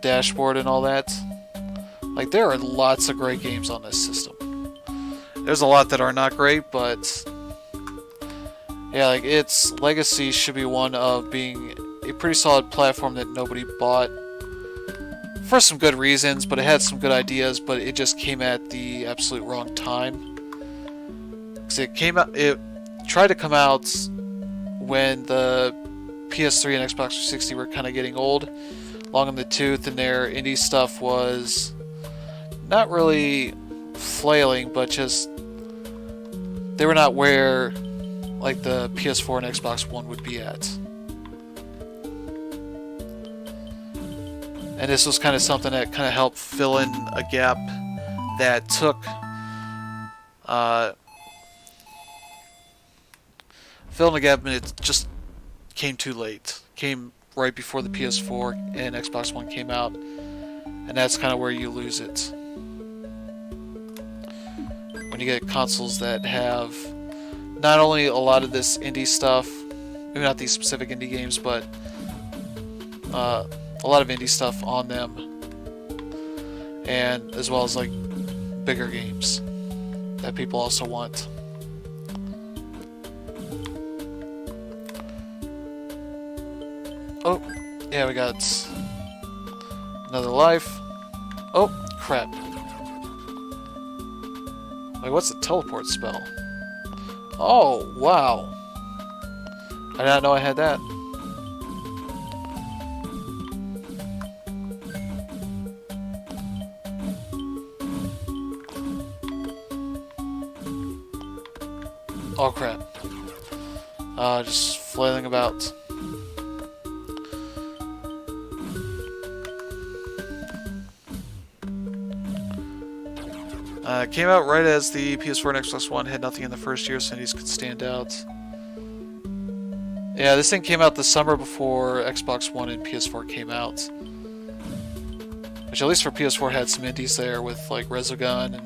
dashboard and all that, like, there are lots of great games on this system. There's a lot that are not great, but yeah, like, its legacy should be one of being a pretty solid platform that nobody bought for some good reasons, but it had some good ideas, but it just came at the absolute wrong time. Because it tried to come out when the PS3 and Xbox 360 were kind of getting old, long in the tooth, and their indie stuff was not really flailing, but just they were not where like the PS4 and Xbox One would be at. And this was kind of something that kind of helped fill in a gap that took fill in a gap, and it just came too late. Came right before the PS4 and Xbox One came out, and that's kind of where you lose it. When you get consoles that have not only a lot of this indie stuff, maybe not these specific indie games, but a lot of indie stuff on them, and as well as like bigger games that people also want. Oh, yeah, we got another life. Oh, crap. Wait, what's the teleport spell? Oh, wow. I did not know I had that. Oh, crap. Just flailing about. Came out right as the PS4 and Xbox One had nothing in the first year, so these could stand out. Yeah, this thing came out the summer before Xbox One and PS4 came out. Which, at least for PS4, had some indies there with like Resogun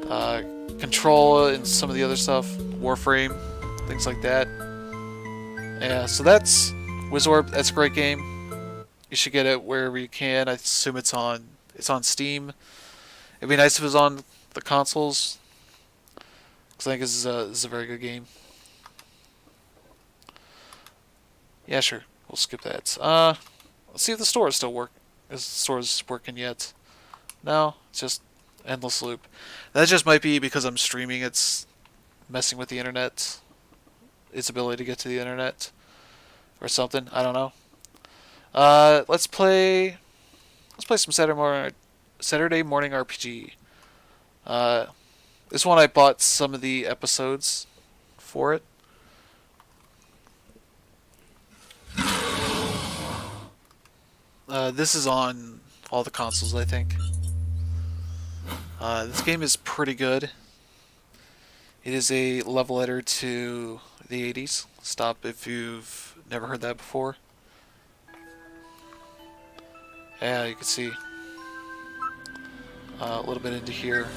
and Control and some of the other stuff, Warframe, things like that. Yeah, so that's Wizorb. That's a great game. You should get it wherever you can. I assume it's on Steam. It'd be nice if it was on the consoles, because I think this is a very good game. Yeah, sure. We'll skip that. Let's see if the store is still working. Is the store's working yet? No, it's just endless loop. That just might be because I'm streaming. It's messing with the internet, its ability to get to the internet, or something. I don't know. Let's play some Saturday Morning RPG. This one I bought some of the episodes for it. This is on all the consoles, I think. This game is pretty good. It is a level editor to the 80s. Stop if you've never heard that before. Yeah, you can see a little bit into here.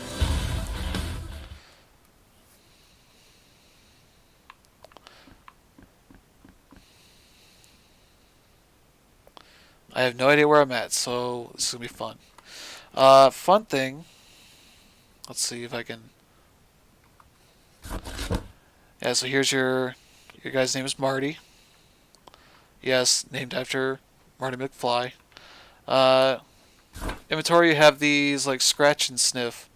I have no idea where I'm at, so this is gonna be fun. Fun thing. Let's see if I can. Yeah, so here's your guy's name is Marty. Yes, named after Marty McFly. Inventory, you have these like scratch and sniff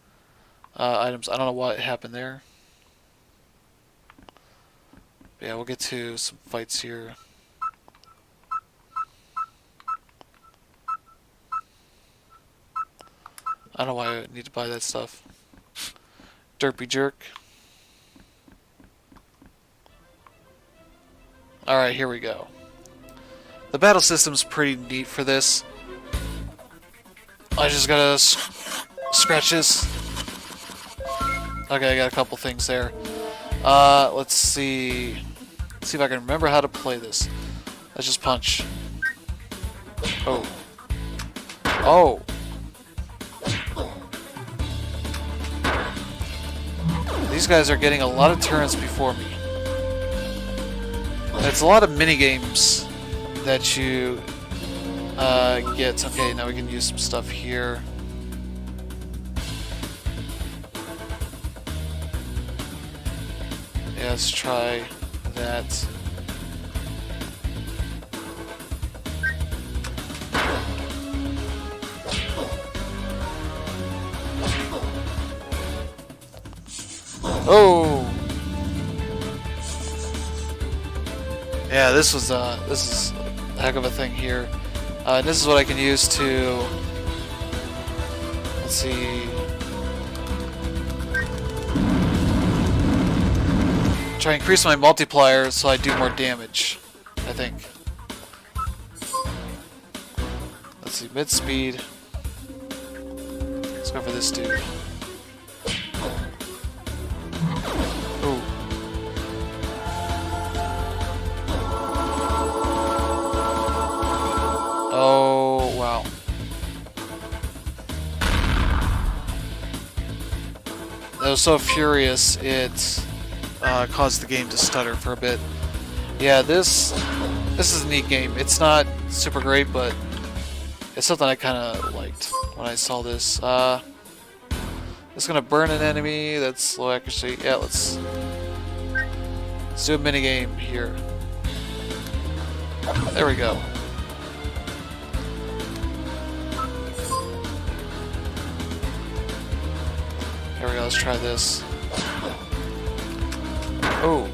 items. I don't know what happened there. Yeah, we'll get to some fights here. I don't know why I need to buy that stuff. Derpy jerk. Alright, here we go. The battle system's pretty neat for this. I just gotta scratch this. Okay, I got a couple things there. Let's see. Let's see if I can remember how to play this. Let's just punch. Oh. Oh! These guys are getting a lot of turns before me. And it's a lot of mini games that you get. Okay, now we can use some stuff here. Yeah, let's try that. Oh! Yeah, this is a heck of a thing here. This is what I can use to, let's see, try and increase my multiplier so I do more damage, I think. Let's see, mid speed. Let's go for this dude. Ooh. Oh, wow. That was so furious, it caused the game to stutter for a bit. Yeah, this is a neat game. It's not super great, but it's something I kind of liked when I saw this. It's gonna burn an enemy. That's low accuracy. Yeah, let's do a mini game here. There we go. There we go. Let's try this. Oh.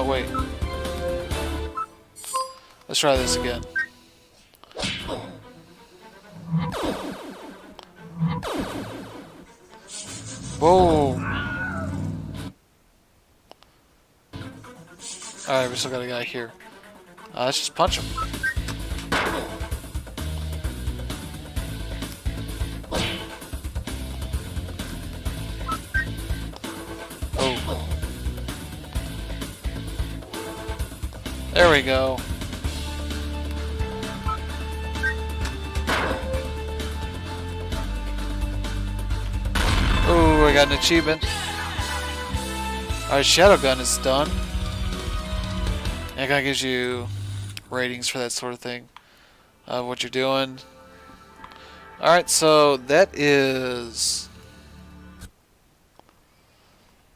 Wait. Let's try this again. Whoa! Alright, we still got a guy here. Let's just punch him. Oh. There we go. Oh, I got an achievement. Alright, Shadow Gun is done. And it kind of gives you ratings for that sort of thing. What you're doing. Alright, so that is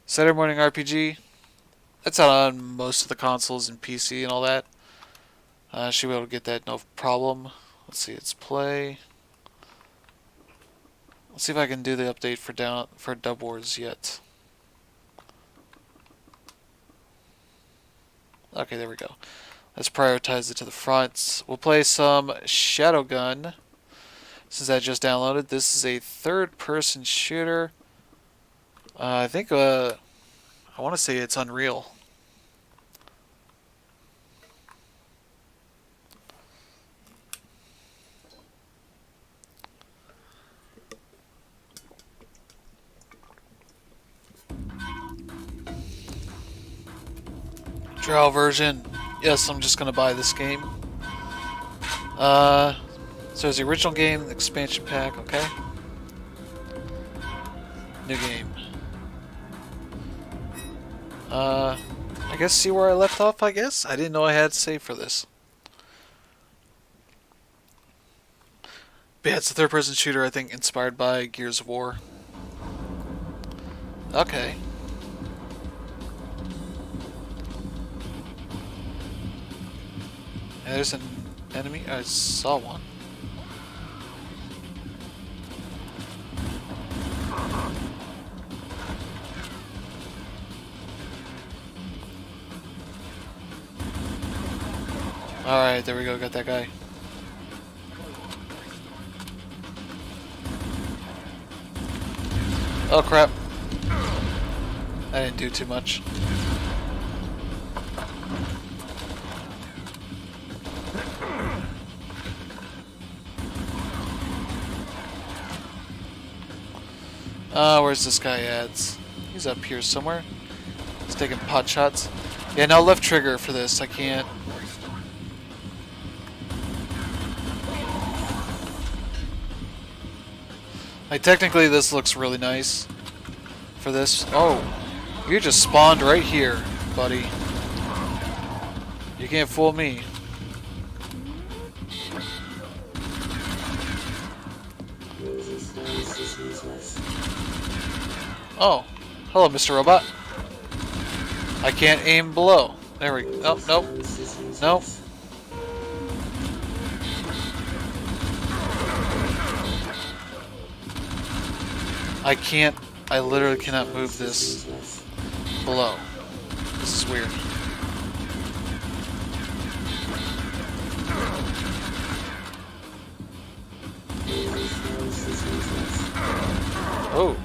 Saturday Morning RPG. That's out on most of the consoles and PC and all that. Should be able to get that no problem. Let's see, it's play. Let's see if I can do the update for Dub Wars yet. Okay, there we go. Let's prioritize it to the front. We'll play some Shadow Gun. Since I just downloaded, this is a third-person shooter. I think I want to say it's Unreal. Trial version. Yes, I'm just gonna buy this game. So it's the original game, expansion pack, okay. New game. I guess see where I left off, I guess? I didn't know I had to save for this. But yeah, it's a third-person shooter, I think, inspired by Gears of War. Okay. Yeah, there's an enemy. I saw one. Alright, there we go. Got that guy. Oh crap. I didn't do too much. Where's this guy at? He's up here somewhere. He's taking pot shots. Yeah, no left trigger for this. I can't. Like, technically this looks really nice for this. Oh, you just spawned right here, buddy. You can't fool me. Oh, hello, Mr. Robot. I can't aim below. There we go. Oh, nope. Nope. I can't. I literally cannot move this below. This is weird. Oh.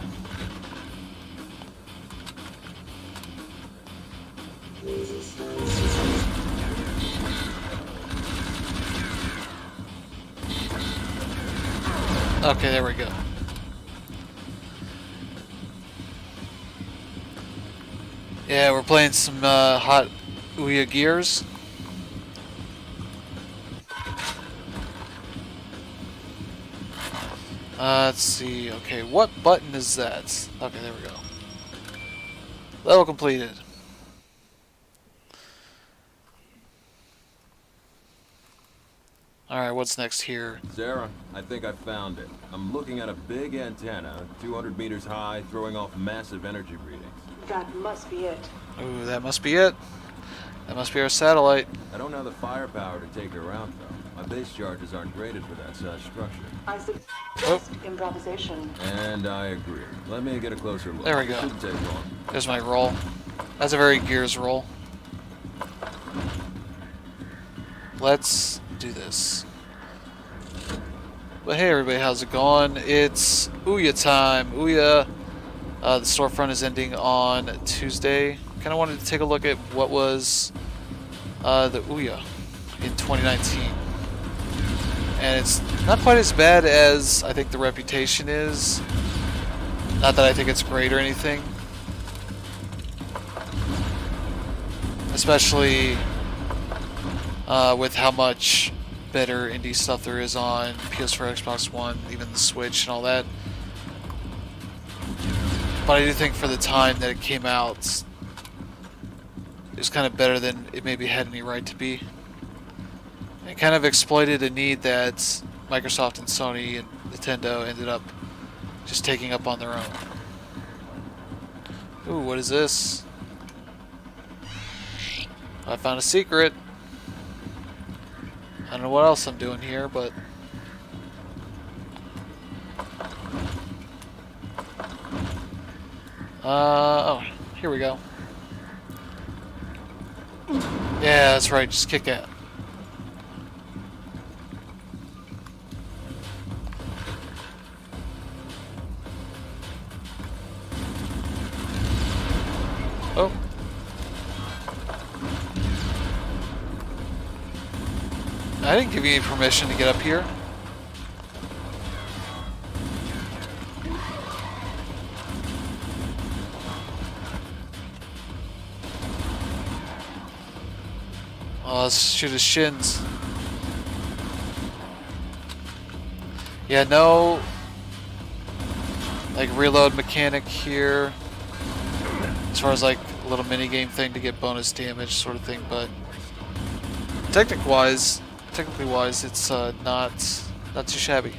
Okay, there we go. Yeah, we're playing some hot Ouya gears. Let's see. Okay, what button is that? Okay, there we go. Level completed. Alright, what's next here? Sarah, I think I found it. I'm looking at a big antenna, 200 meters high, throwing off massive energy readings. That must be it. Ooh, that must be it. That must be our satellite. I don't have the firepower to take her out, though. My base charges aren't graded for that size structure. I suggest improvisation. And I agree. Let me get a closer look. There we go. Shouldn't take long. There's my roll. That's a very Gears roll. Let's do this. But hey everybody, how's it going? It's Ouya time. Ouya, the storefront is ending on Tuesday. Kind of wanted to take a look at what was the Ouya in 2019. And it's not quite as bad as I think the reputation is. Not that I think it's great or anything. Especially with how much better indie stuff there is on PS4, Xbox One, even the Switch and all that. But I do think for the time that it came out, it was kind of better than it maybe had any right to be. It kind of exploited a need that Microsoft and Sony and Nintendo ended up just taking up on their own. Ooh, what is this? I found a secret. I don't know what else I'm doing here, but... oh, here we go. Yeah, that's right, just kick it. Oh. I didn't give you any permission to get up here. Oh, let's shoot his shins. Yeah, no like reload mechanic here. As far as like a little mini game thing to get bonus damage sort of thing, but technically wise, it's not too shabby.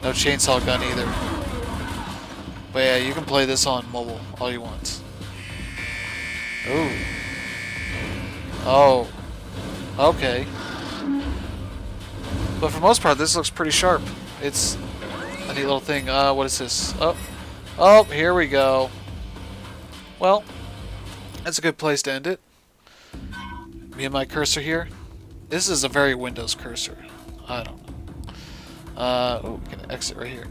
No chainsaw gun either. But yeah, you can play this on mobile all you want. Ooh. Oh. Okay. But for the most part, this looks pretty sharp. It's a neat little thing. What is this? Oh, here we go. Well, that's a good place to end it. Me and my cursor here. This is a very Windows cursor. I don't know. Oh, we can exit right here.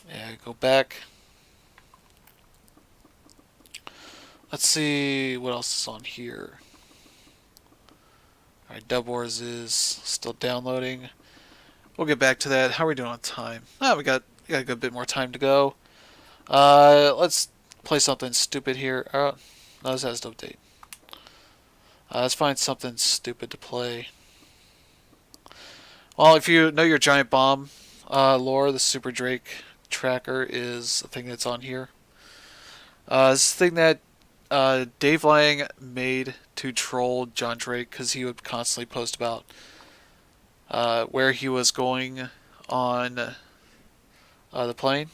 Yeah, go back. Let's see what else is on here. Alright, Dub Wars is still downloading. We'll get back to that. How are we doing on time? We got a good bit more time to go. Let's play something stupid here. No, this has no update. Let's find something stupid to play. Well, if you know your Giant Bomb lore, the Super Drake tracker is a thing that's on here. This is a thing that Dave Lang made to troll John Drake because he would constantly post about where he was going on the plane.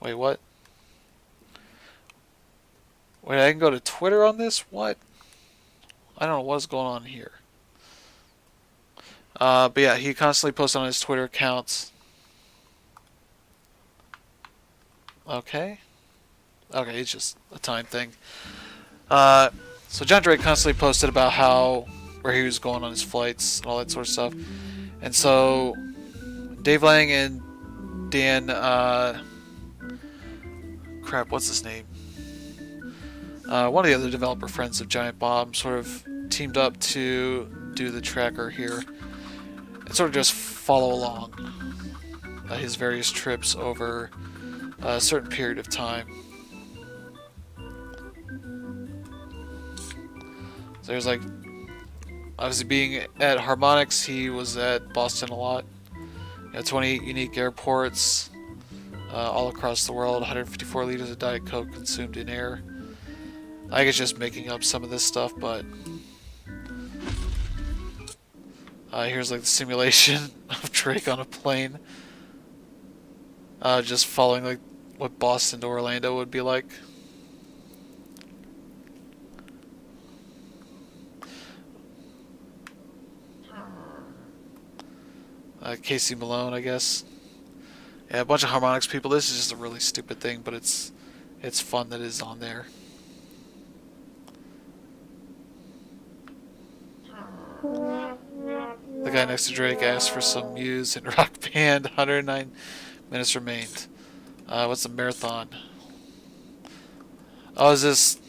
Wait, what? Wait, I can go to Twitter on this? What? I don't know what's going on here. But yeah, he constantly posts on his Twitter accounts. Okay. Okay, it's just a time thing. So John Drake constantly posted about where he was going on his flights and all that sort of stuff. And so Dave Lang and Dan crap, what's his name? One of the other developer friends of Giant Bomb sort of teamed up to do the tracker here and sort of just follow along his various trips over a certain period of time. So there's like, obviously being at Harmonix, he was at Boston a lot. 28 unique airports all across the world, 154 liters of Diet Coke consumed in air. I guess just making up some of this stuff, but here's like the simulation of Drake on a plane. Just following like what Boston to Orlando would be like. Casey Malone, I guess. Yeah, a bunch of Harmonix people. This is just a really stupid thing, but it's fun that it's on there. The guy next to Drake asked for some Muse and Rock Band. 109 minutes remained. What's the marathon? Oh, is this?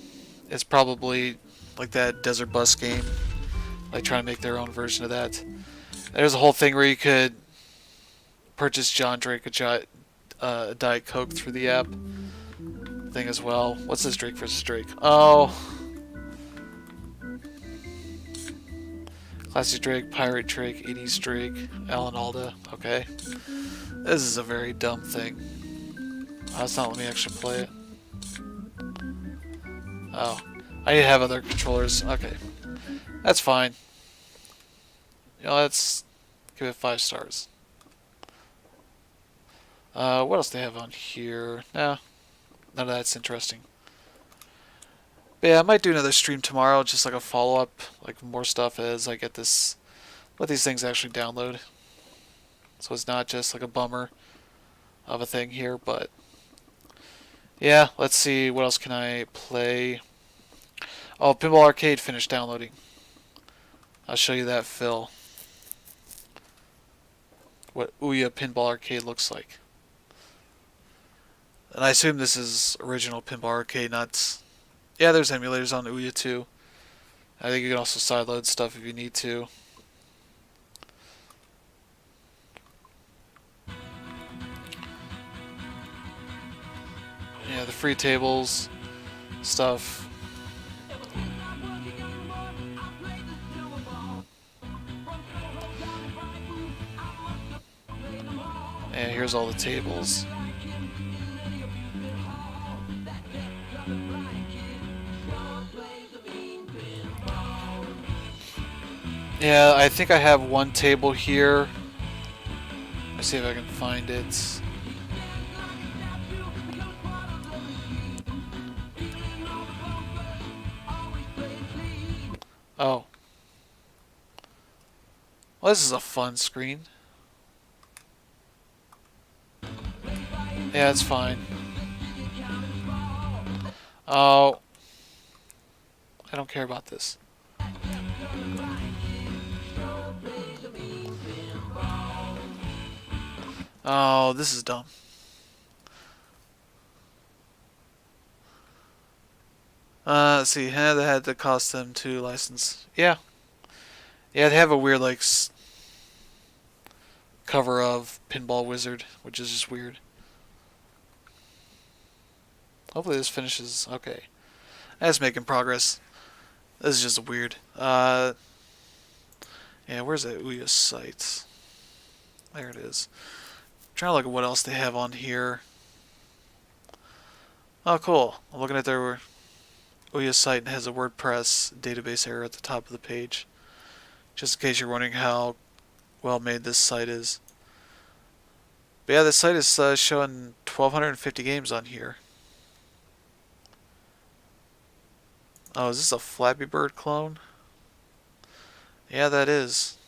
It's probably like that Desert Bus game. Like trying to make their own version of that. There's a whole thing where you could purchase John Drake a Diet Coke through the app thing as well. What's this Drake versus Drake? Oh. Classic Drake, Pirate Drake, 80s Drake, Alan Alda. Okay. This is a very dumb thing. Oh, it's not letting me actually play it. Oh. I need to have other controllers. Okay. That's fine. You know, let's give it 5 stars. What else do they have on here? Nah, none of that's interesting. But yeah, I might do another stream tomorrow, just like a follow-up, like more stuff as I get this, let these things actually download. So it's not just like a bummer of a thing here, but yeah, let's see, what else can I play? Oh, Pinball Arcade finished downloading. I'll show you that, Phil. What Ouya Pinball Arcade looks like. And I assume this is original Pinball Arcade, not... Yeah, there's emulators on Ouya too. I think you can also sideload stuff if you need to. Yeah, the free tables, stuff. And here's all the tables. Yeah, I think I have one table here. Let's see if I can find it. Oh. Well, this is a fun screen. Yeah, it's fine. Oh. I don't care about this. Oh, this is dumb. Let's see. That had to cost them to license. Yeah. Yeah, they have a weird, like, cover of Pinball Wizard, which is just weird. Hopefully this finishes. Okay. That's making progress. This is just weird. Yeah, where's that Ouya site? There it is. Trying to look at what else they have on here. Oh, cool. I'm looking at their Ouya site and it has a WordPress database error at the top of the page. Just in case you're wondering how well made this site is. But yeah, this site is showing 1,250 games on here. Oh, is this a Flappy Bird clone? Yeah, that is.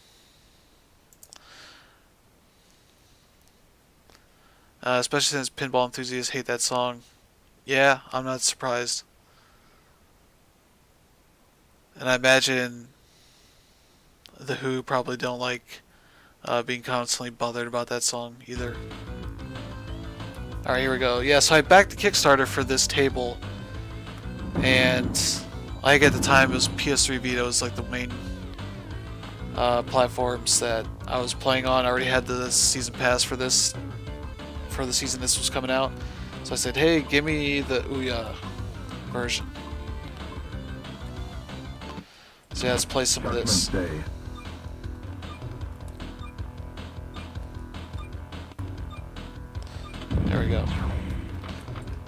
Especially since pinball enthusiasts hate that song. Yeah, I'm not surprised. And I imagine The Who probably don't like being constantly bothered about that song either. Alright, here we go. Yeah, so I backed the Kickstarter for this table, and like at the time it was PS3 Vita was like the main platforms that I was playing on. I already had the season pass for this, for the season this was coming out. So I said, hey, give me the Ouya version. So yeah, let's play some of this. Judgment Day. There we go.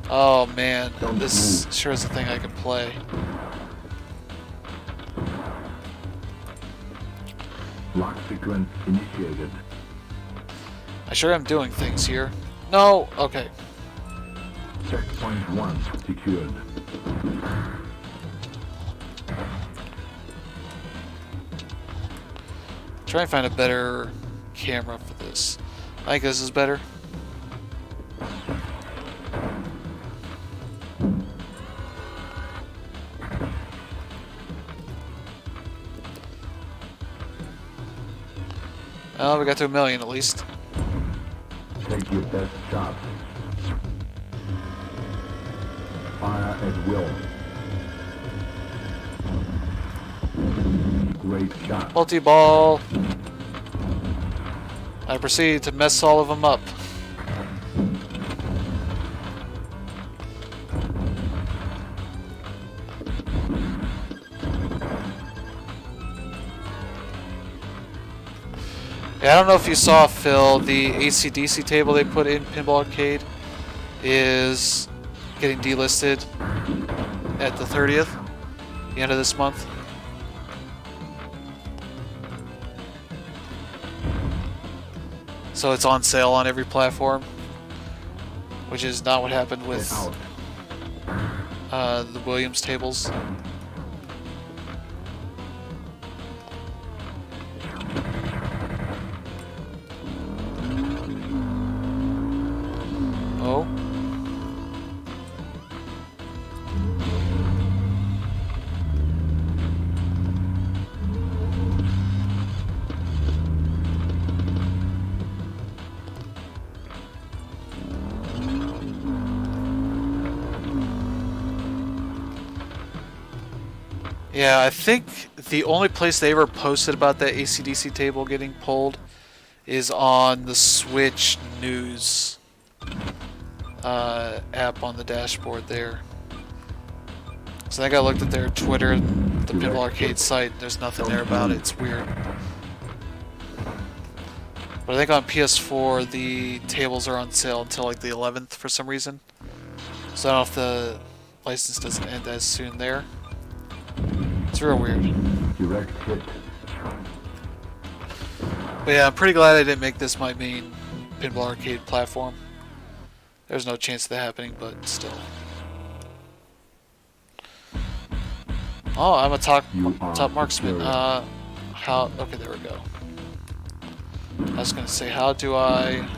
Oh man, this sure is a thing I can play. Lock sequence initiated. I sure am doing things here. No, okay. Checkpoint 1 secured. Try and find a better camera for this. I think this is better. Oh, we got to 1 million at least. Take your best shot. Fire at will. Great shot. Multi-ball. I proceed to mess all of them up. Yeah, I don't know if you saw, Phil, the AC/DC table they put in Pinball Arcade is getting delisted at the 30th, the end of this month. So it's on sale on every platform, which is not what happened with the Williams tables. Oh. Yeah, I think the only place they ever posted about that AC/DC table getting pulled is on the Switch News app on the dashboard there. So I think I looked at their Twitter, the Pinball Arcade site, there's nothing there about it. It's weird. But I think on PS4 the tables are on sale until like the 11th for some reason. So I don't know if the license doesn't end as soon there. It's real weird. Direct hit. But yeah, I'm pretty glad I didn't make this my main Pinball Arcade platform. There's no chance of that happening, but still. Oh, I'm a top marksman. How? Okay, there we go. I was gonna say, how do I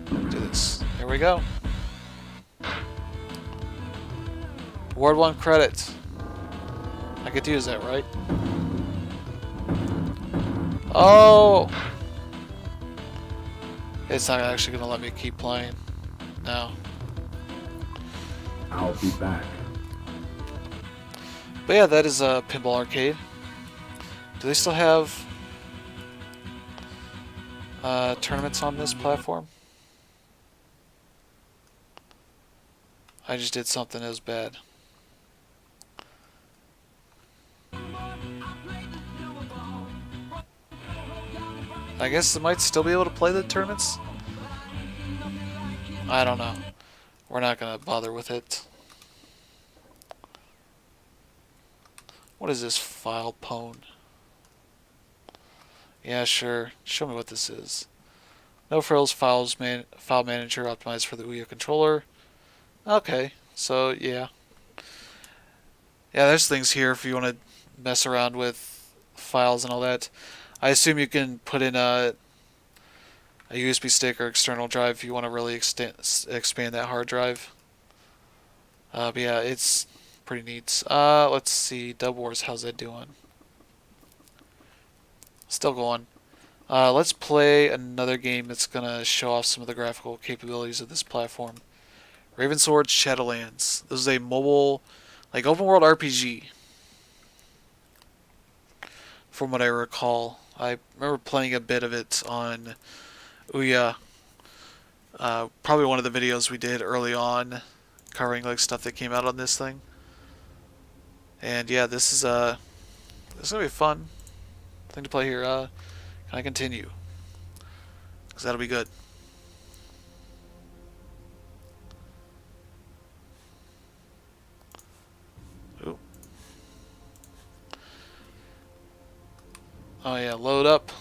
do this? There we go. Award 1 credit. I get to use that, right? Oh! It's not actually gonna let me keep playing. No. I'll be back. But yeah, that is a Pinball Arcade. Do they still have tournaments on this platform? I just did something that was bad. I guess I might still be able to play the tournaments. I don't know. We're not gonna bother with it. What is this file pwn? Yeah, sure. Show me what this is. No frills file manager optimized for the Ouya controller. Okay, so yeah. Yeah, there's things here if you want to mess around with files and all that. I assume you can put in a USB stick or external drive if you want to really expand that hard drive. But yeah, it's pretty neat. Let's see, Dub Wars, how's that doing? Still going. Let's play another game that's gonna show off some of the graphical capabilities of this platform. Ravensword Shadowlands. This is a mobile, like, open world RPG. From what I recall, I remember playing a bit of it on Ouya. Probably one of the videos we did early on, covering like stuff that came out on this thing. And yeah, this is gonna be a fun thing to play here. Can I continue? Because that'll be good. Ooh. Oh yeah, load up.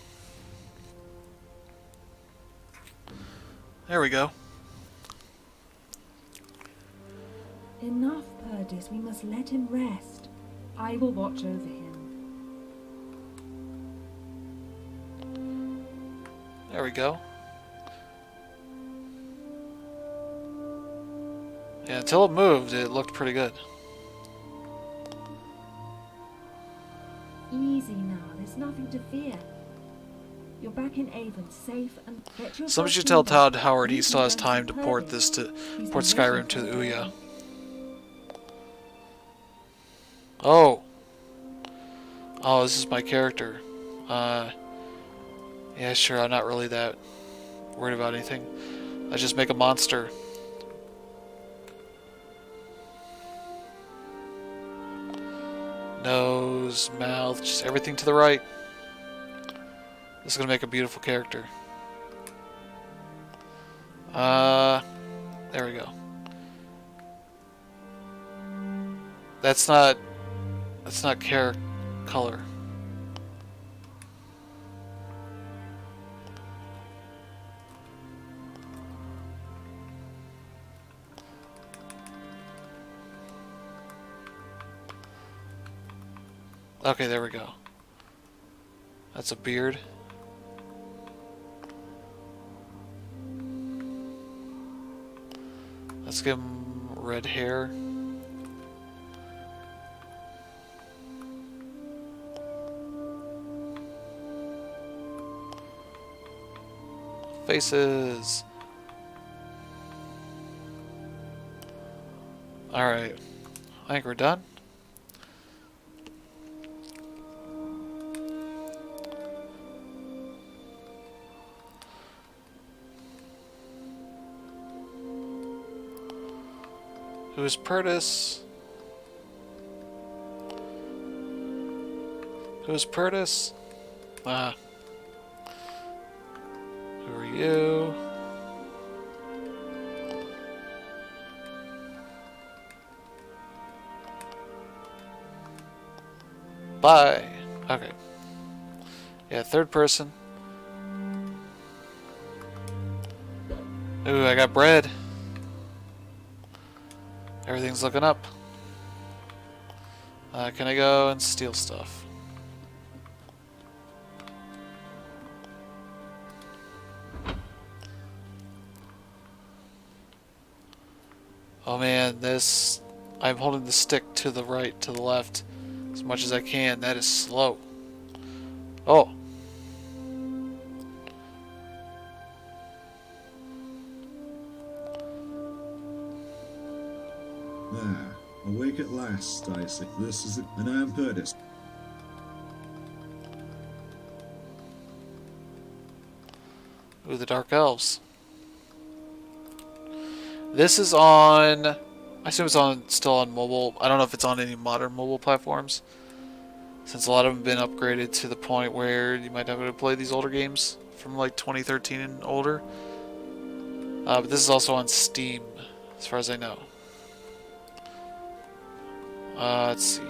There we go. Enough, Perdis. We must let him rest. I will watch over him. There we go. Yeah, until it moved, it looked pretty good. Easy now. There's nothing to fear. You're back in Avon, safe and get your. Somebody should tell Todd Howard he still has time to port this to port Skyrim to the Ouya. Oh. Oh, this is my character. Yeah, sure, I'm not really that worried about anything. I just make a monster. Nose, mouth, just everything to the right. This is gonna make a beautiful character. There we go. That's not color. Okay, there we go. That's a beard. Let's give him red hair. Faces. Alright. I think we're done. Who's Perdis? Who's Perdis? Who are you? Bye. Okay. Yeah, third person. Ooh, I got bread. Everything's looking up. Can I go and steal stuff? Oh man, this... I'm holding the stick to the right, to the left, as much as I can. That is slow. Oh. There, awake at last, Isaac. This is it, and I am Perdis. Ooh, the Dark Elves. This is on... I assume it's still on mobile. I don't know if it's on any modern mobile platforms, since a lot of them have been upgraded to the point where you might have to play these older games from like 2013 and older. But this is also on Steam, as far as I know. Let's see.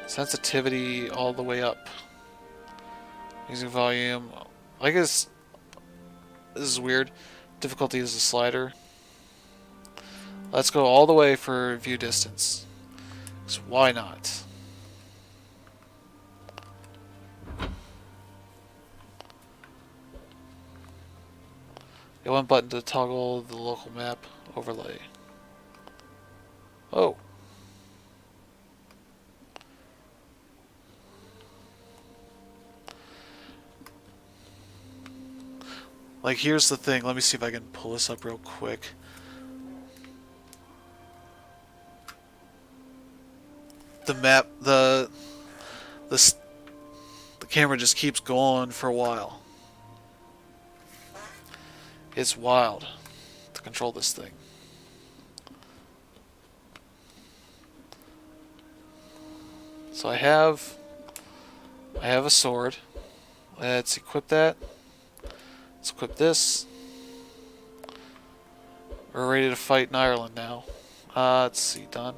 Sensitivity all the way up. Music volume. I guess this is weird. Difficulty is a slider. Let's go all the way for view distance. So why not? Get one button to toggle the local map overlay. Oh. Like, here's the thing. Let me see if I can pull this up real quick. The map, the camera just keeps going for a while. It's wild to control this thing. So I have a sword. Let's equip that. Let's equip this. We're ready to fight in Ireland now. Let's see, done.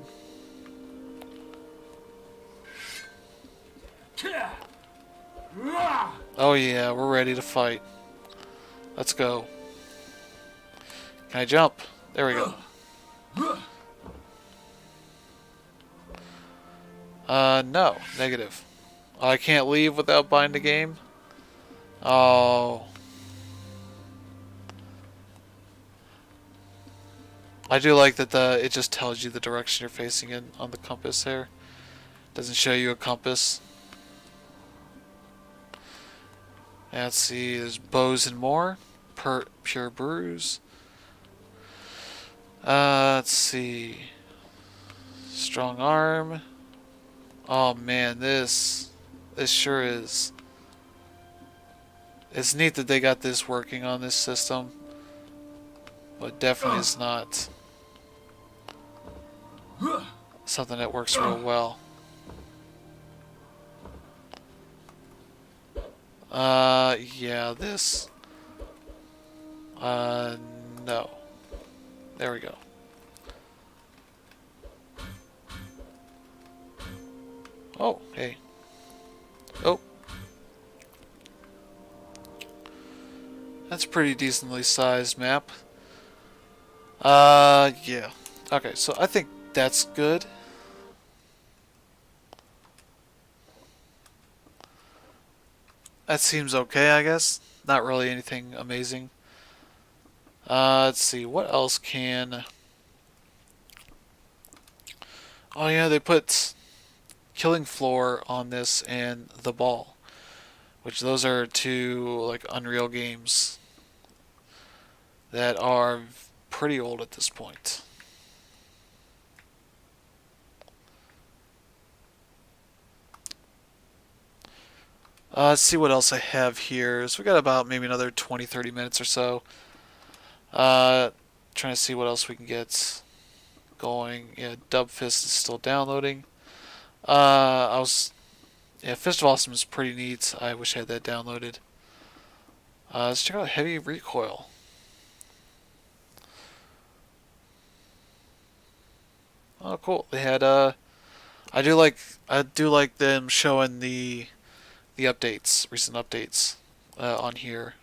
Oh yeah, we're ready to fight. Let's go. Can I jump? There we go. No. Negative. Oh, I can't leave without buying the game? Oh. I do like that it just tells you the direction you're facing in on the compass there. Doesn't show you a compass. And let's see, there's bows and more. Pure brews. Let's see. Strong arm. Oh man, this sure is. It's neat that they got this working on this system, but definitely is not something that works real well. Yeah, this. No. There we go. Oh, hey. Oh. That's a pretty decently sized map. Yeah. Okay, so I think that's good. That seems okay, I guess. Not really anything amazing. Let's see, what else can... Oh yeah, they put Killing Floor on this and The Ball, which those are two like Unreal games that are pretty old at this point. Let's see what else I have here. So we got about maybe another 20-30 minutes or so. Trying to see what else we can get going. Yeah, Dubfist is still downloading. Yeah, Fist of Awesome is pretty neat. I wish I had that downloaded. Let's check out Heavy Recoil. Oh, cool. They had I do like them showing the updates, recent updates on here.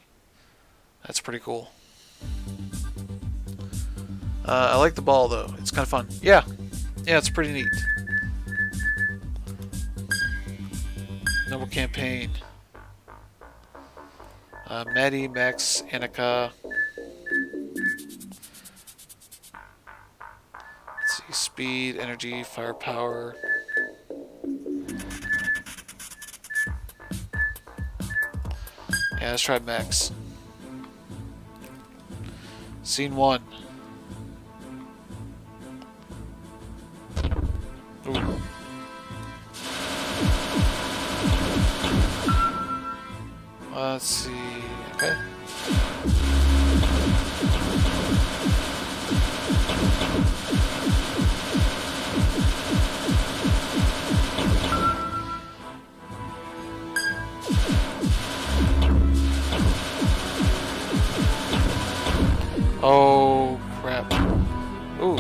That's pretty cool. I like the ball though. It's kind of fun. Yeah, it's pretty neat. Noble Campaign. Maddie, Max, Annika. Let's see, speed, energy, firepower. Yeah, let's try Max. Scene 1. Ooh. Let's see. Okay. Oh crap. Ooh.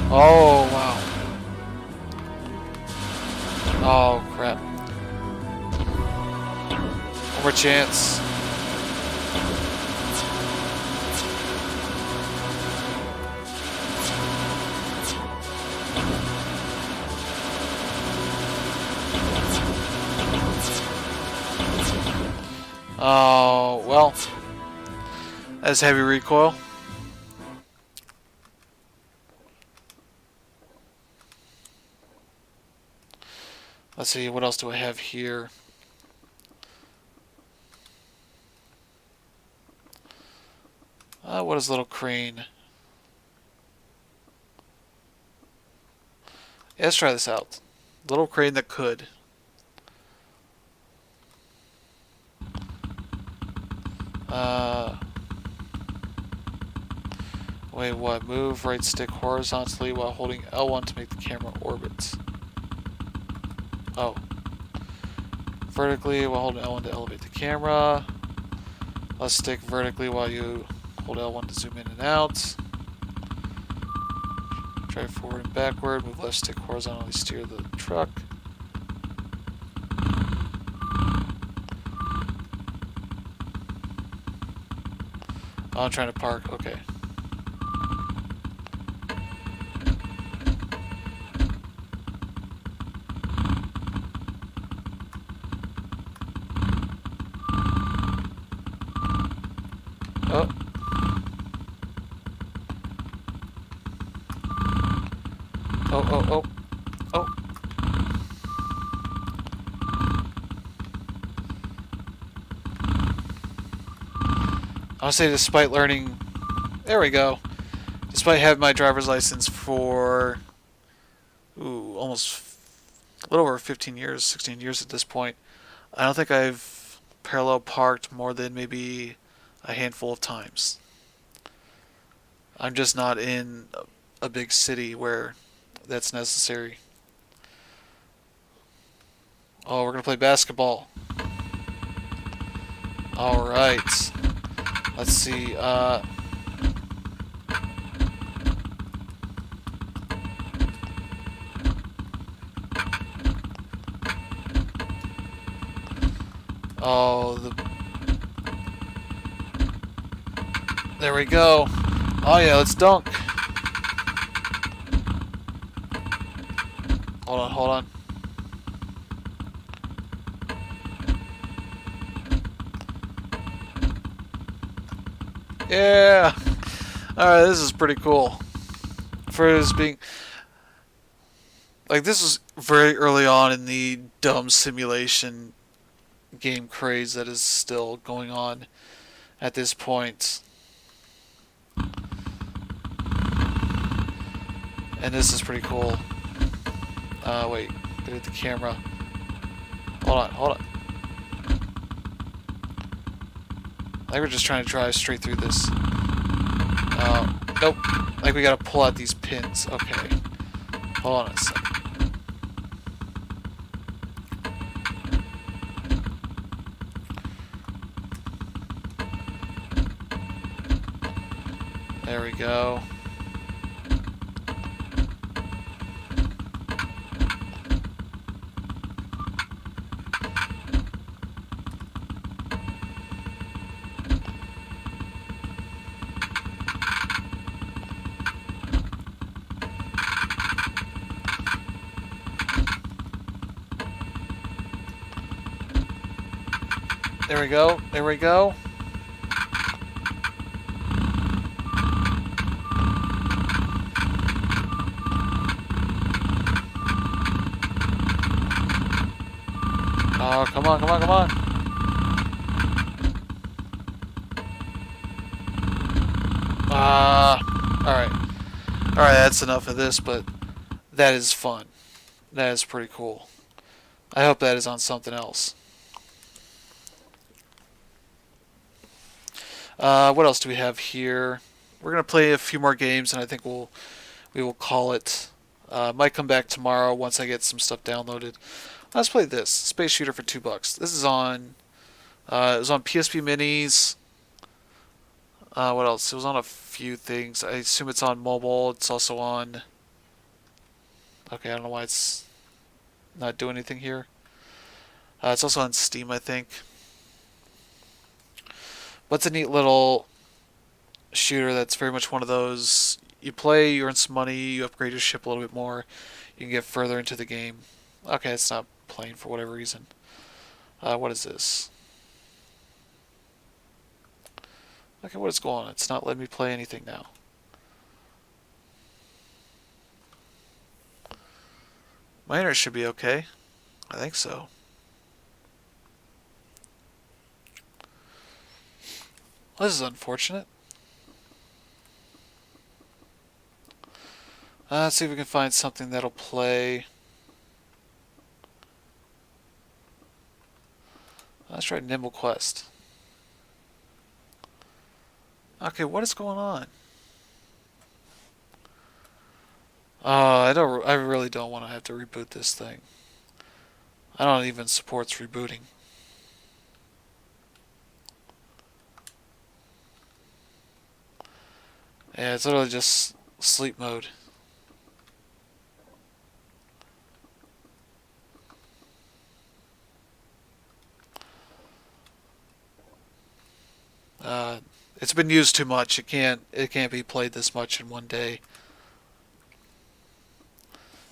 Oh wow. Oh crap. One more chance. Oh, well. That's Heavy Recoil. Let's see, what else do I have here? What is little crane? Yeah, let's try this out. Little crane that could. Wait, what? Move right stick horizontally while holding L1 to make the camera orbit. Oh. Vertically while holding L1 to elevate the camera. Left stick vertically while you hold L1 to zoom in and out. Drive forward and backward. Move left stick horizontally, steer the truck. Oh, I'm trying to park. Okay. Oh. Oh. I'll say despite learning... There we go. Despite having my driver's license for... almost a little over 15 years, 16 years at this point, I don't think I've parallel parked more than maybe a handful of times. I'm just not in a big city where that's necessary. Oh, we're gonna play basketball. Alright. Let's see, oh, there we go. Oh yeah, let's dunk. Hold on. Yeah. Alright, this is pretty cool. For this being... Like, this was very early on in the dumb simulation game craze that is still going on at this point. And this is pretty cool. Wait. Get at the camera. Hold on. I think we're just trying to drive straight through this. Nope. I think we gotta pull out these pins. Okay. Hold on a sec. There we go. There we go. Oh, come on. Alright, that's enough of this, but that is fun. That is pretty cool. I hope that is on something else. What else do we have here? We're gonna play a few more games, and I think we will call it. Might come back tomorrow once I get some stuff downloaded. Let's play this Space Shooter for $2. This is on. It was on PSP Minis. What else? It was on a few things. I assume it's on mobile. It's also on. Okay, I don't know why it's not doing anything here. It's also on Steam, I think. But it's a neat little shooter that's very much one of those, you play, you earn some money, you upgrade your ship a little bit more, you can get further into the game. Okay, it's not playing for whatever reason. What is this? Okay, what is going on? It's not letting me play anything now. My internet should be okay. I think so. Well, this is unfortunate. Let's see if we can find something that'll play. Let's try Nimble Quest. Okay, what is going on? I really don't want to have to reboot this thing. I don't even support rebooting. Yeah, it's literally just sleep mode. It's been used too much. It can't be played this much in one day.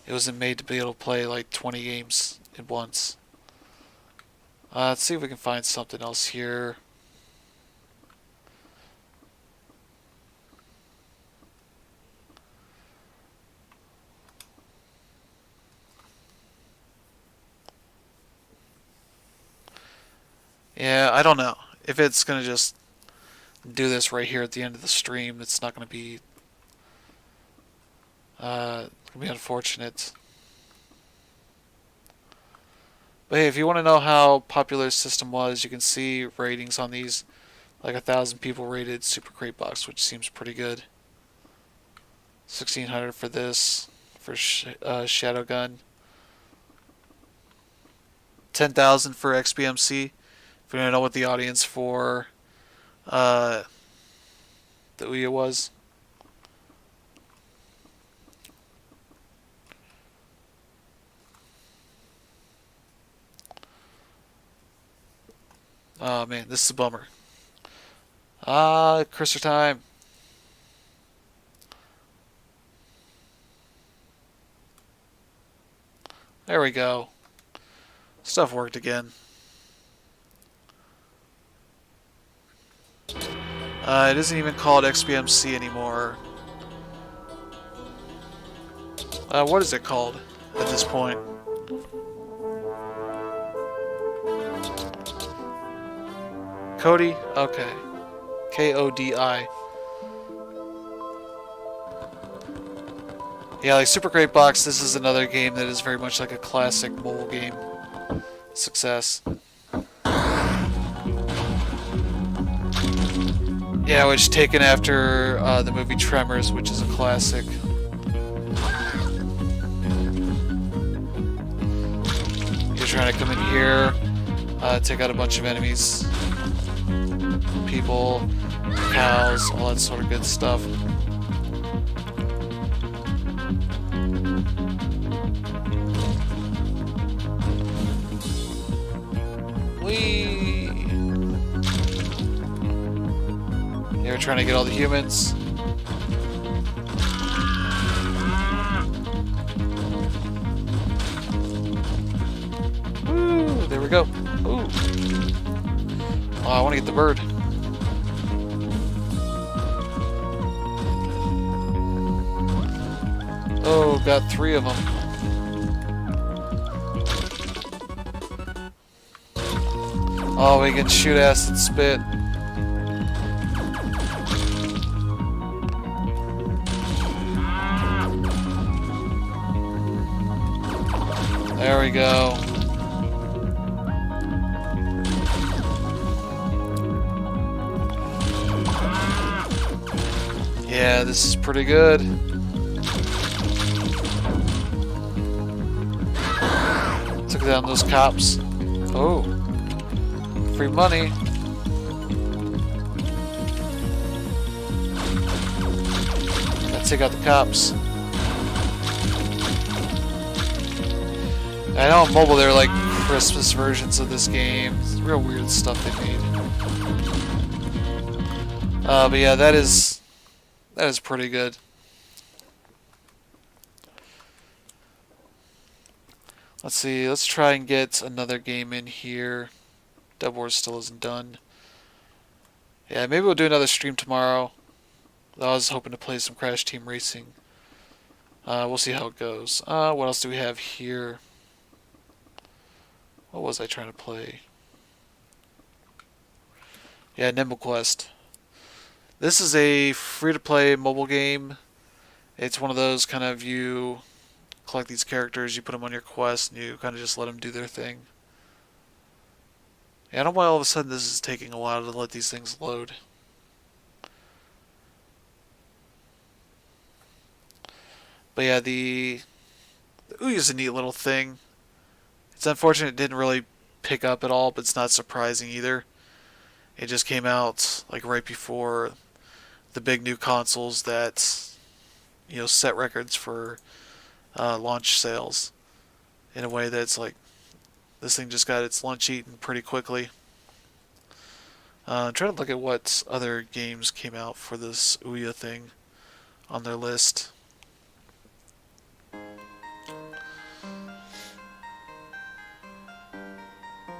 It wasn't made to be able to play like 20 games at once. Let's see if we can find something else here. Yeah, I don't know. If it's going to just do this right here at the end of the stream, it's not going to be unfortunate. But hey, if you want to know how popular this system was, you can see ratings on these. Like 1,000 people rated Super Crate Box, which seems pretty good. 1,600 for this, for Shadow Gun. 10,000 for XBMC. If you don't know what the audience for the Ouya was. Oh man, this is a bummer. Cursor time. There we go. Stuff worked again. It isn't even called XBMC anymore. What is it called at this point? Cody? Okay. K-O-D-I. Yeah, like Super Crate Box, this is another game that is very much like a classic mobile game success. Yeah, which taken after the movie Tremors, which is a classic. You're trying to come in here, take out a bunch of enemies, people, cows, all that sort of good stuff. Whee! They're trying to get all the humans. Woo! There we go. Ooh. Oh, I want to get the bird. Oh, got 3 of them. Oh, we can shoot acid spit. There we go. Yeah, this is pretty good. Took down those cops. Oh. Free money. Gotta take out the cops. I know on mobile they're like Christmas versions of this game. It's real weird stuff they made. But yeah, that is pretty good. Let's see, let's try and get another game in here. Dev Wars still isn't done. Yeah, maybe we'll do another stream tomorrow. I was hoping to play some Crash Team Racing. We'll see how it goes. What else do we have here? What was I trying to play? Yeah, Nimble Quest. This is a free-to-play mobile game. It's one of those kind of you collect these characters, you put them on your quest, and you kind of just let them do their thing. Yeah, I don't know why all of a sudden this is taking a while to let these things load. But yeah, the Ouya is a neat little thing. It's unfortunate it didn't really pick up at all, but it's not surprising either. It just came out like right before the big new consoles that, you know, set records for launch sales in a way that's like this thing just got its lunch eaten pretty quickly. I'm trying to look at what other games came out for this Ouya thing on their list.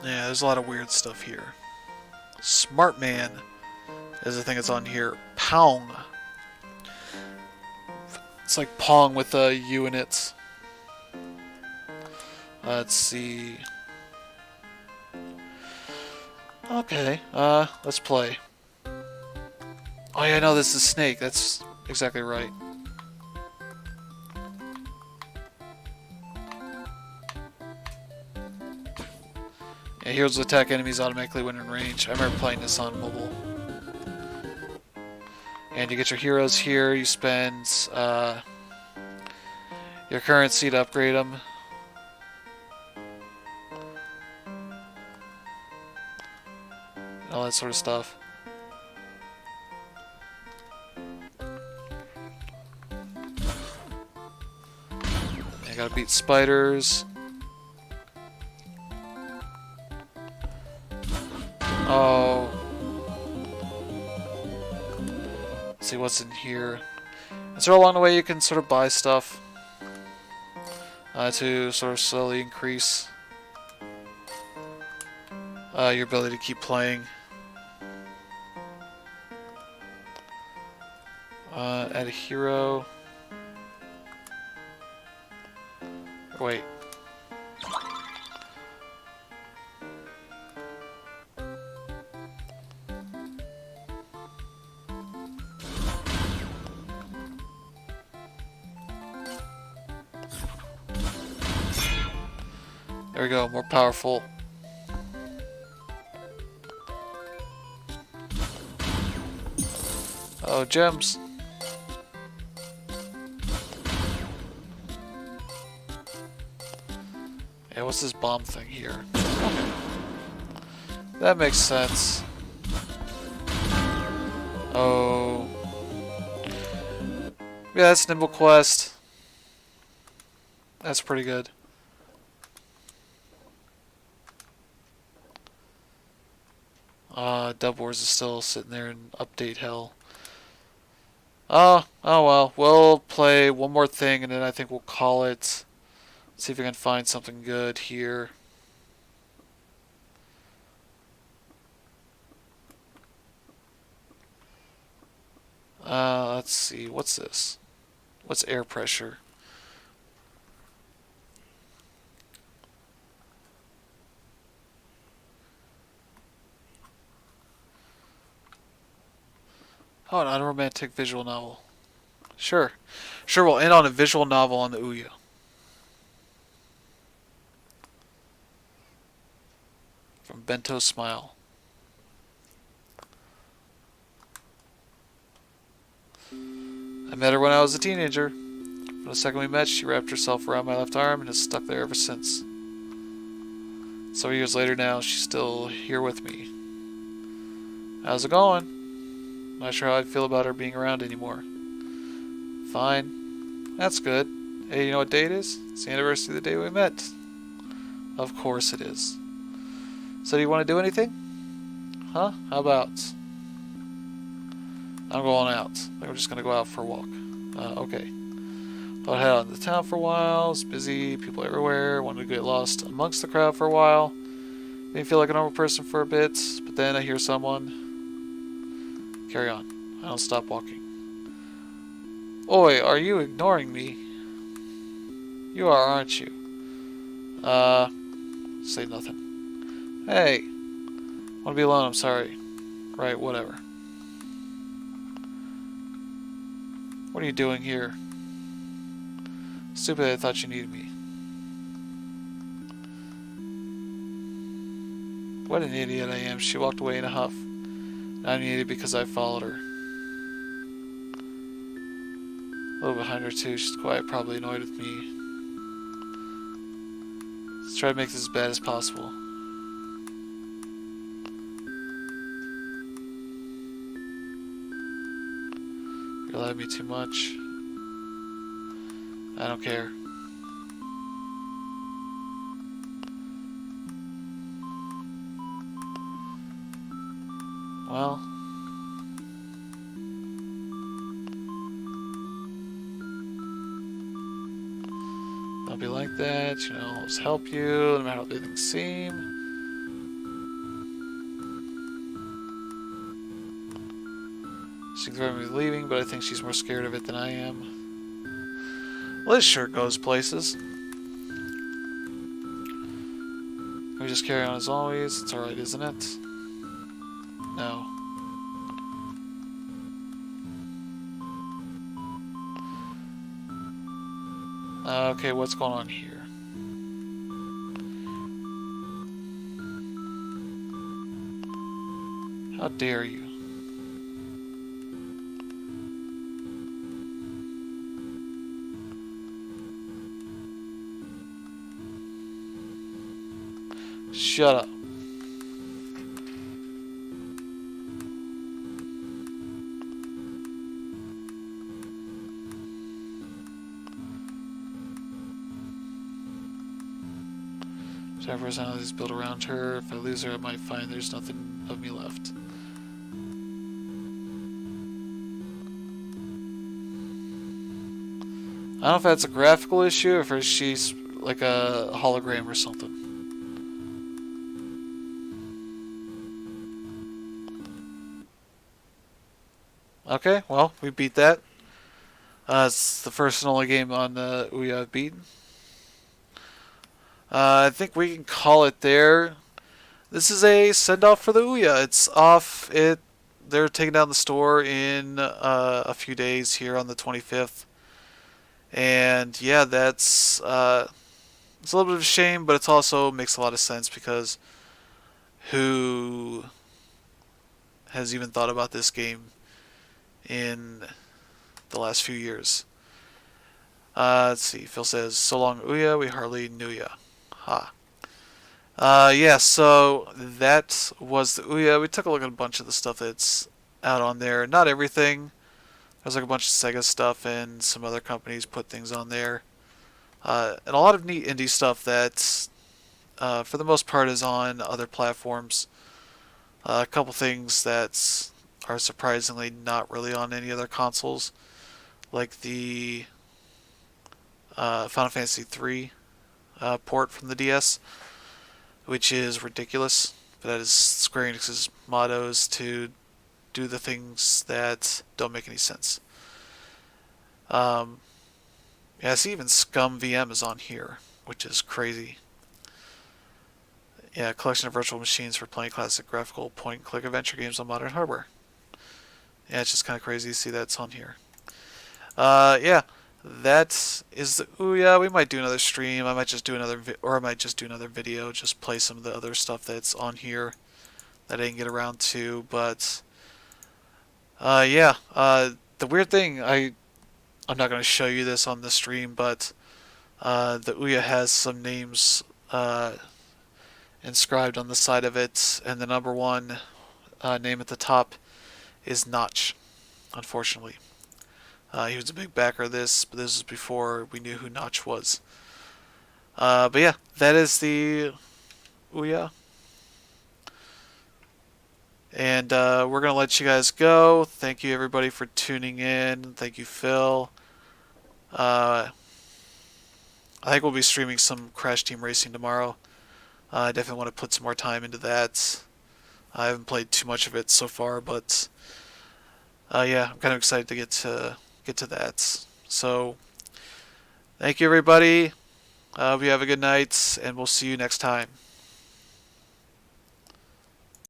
Yeah, there's a lot of weird stuff here. Smart Man is the thing that's on here. Pong. It's like Pong with a U in it. Let's see. Okay, let's play. Oh yeah, no, this is Snake. That's exactly right. Yeah, heroes attack enemies automatically when in range. I remember playing this on mobile. And you get your heroes here. You spend your currency to upgrade them. And all that sort of stuff. You gotta beat spiders. Oh. Let's see what's in here. And so along the way you can sort of buy stuff to sort of slowly increase your ability to keep playing. Add a hero. Wait. There we go, more powerful. Oh, gems. Yeah, what's this bomb thing here? That makes sense. Oh. Yeah, that's Nimble Quest. That's pretty good. Dub Wars is still sitting there in update hell. Oh well. We'll play one more thing and then I think we'll call it. See if we can find something good here. Let's see. What's this? What's air pressure? Oh, an unromantic visual novel. Sure. Sure, we'll end on a visual novel on the Ouya. From Bento Smile. I met her when I was a teenager. From the second we met, she wrapped herself around my left arm and has stuck there ever since. Several years later now, she's still here with me. How's it going? Not sure how I feel about her being around anymore. Fine. That's good. Hey, you know what day it is? It's the anniversary of the day we met. Of course it is. So do you want to do anything? Huh? How about? I'm going out. I think we're just going to go out for a walk. Okay. Thought I'd head out into town for a while. It's busy. People everywhere. Wanted to get lost amongst the crowd for a while. Made me feel like a normal person for a bit. But then I hear someone. Carry on. I don't stop walking. Oi, are you ignoring me? You are, aren't you? Say nothing. Hey. Want to be alone, I'm sorry. Right, whatever. What are you doing here? Stupid, I thought you needed me. What an idiot I am. She walked away in a huff. I'm an idiot because I followed her. A little behind her too. She's quiet, probably annoyed with me. Let's try to make this as bad as possible. You rely on me too much. I don't care. Well, don't be like that, you know, I'll just help you, no matter how things seem. She's threatened me with leaving, but I think she's more scared of it than I am. Well, this sure goes places. We just carry on as always, it's alright, isn't it? No. Okay, what's going on here? How dare you? Shut up. Whatever personality is built around her. If I lose her, I might find there's nothing of me left. I don't know if that's a graphical issue or if she's like a hologram or something. Okay, well, we beat that. It's the first and only game on the Ouya I've beaten. I think we can call it there. This is a send-off for the Ouya. It's off. They're taking down the store in a few days here on the 25th. And yeah, it's a little bit of a shame, but it also makes a lot of sense because who has even thought about this game in the last few years? Let's see. Phil says, "So long, Ouya. We hardly knew ya." Ha. Yeah, so that was the Ouya. We took a look at a bunch of the stuff that's out on there. Not everything. There's like a bunch of Sega stuff and some other companies put things on there. And a lot of neat indie stuff that, for the most part, is on other platforms. A couple things that are surprisingly not really on any other consoles. Like the Final Fantasy III port from the DS, which is ridiculous. But that is Square Enix's motto, is to do the things that don't make any sense. Yeah, I see even Scum VM is on here, which is crazy. Yeah, a collection of virtual machines for playing classic graphical point-and-click adventure games on modern hardware. Yeah, it's just kind of crazy to see that's on here. Yeah, that is the Ouya. We might do another stream. I might just do another video. Just play some of the other stuff that's on here that I didn't get around to. But yeah, the weird thing, I'm not going to show you this on the stream, but the Ouya has some names inscribed on the side of it, and the number one name at the top is Notch, unfortunately. He was a big backer of this, but this was before we knew who Notch was. But yeah, that is the Ouya. And we're going to let you guys go. Thank you, everybody, for tuning in. Thank you, Phil. I think we'll be streaming some Crash Team Racing tomorrow. I definitely want to put some more time into that. I haven't played too much of it so far, but yeah, I'm kind of excited to get to that. So, thank you, everybody. Hope you have a good night, and we'll see you next time.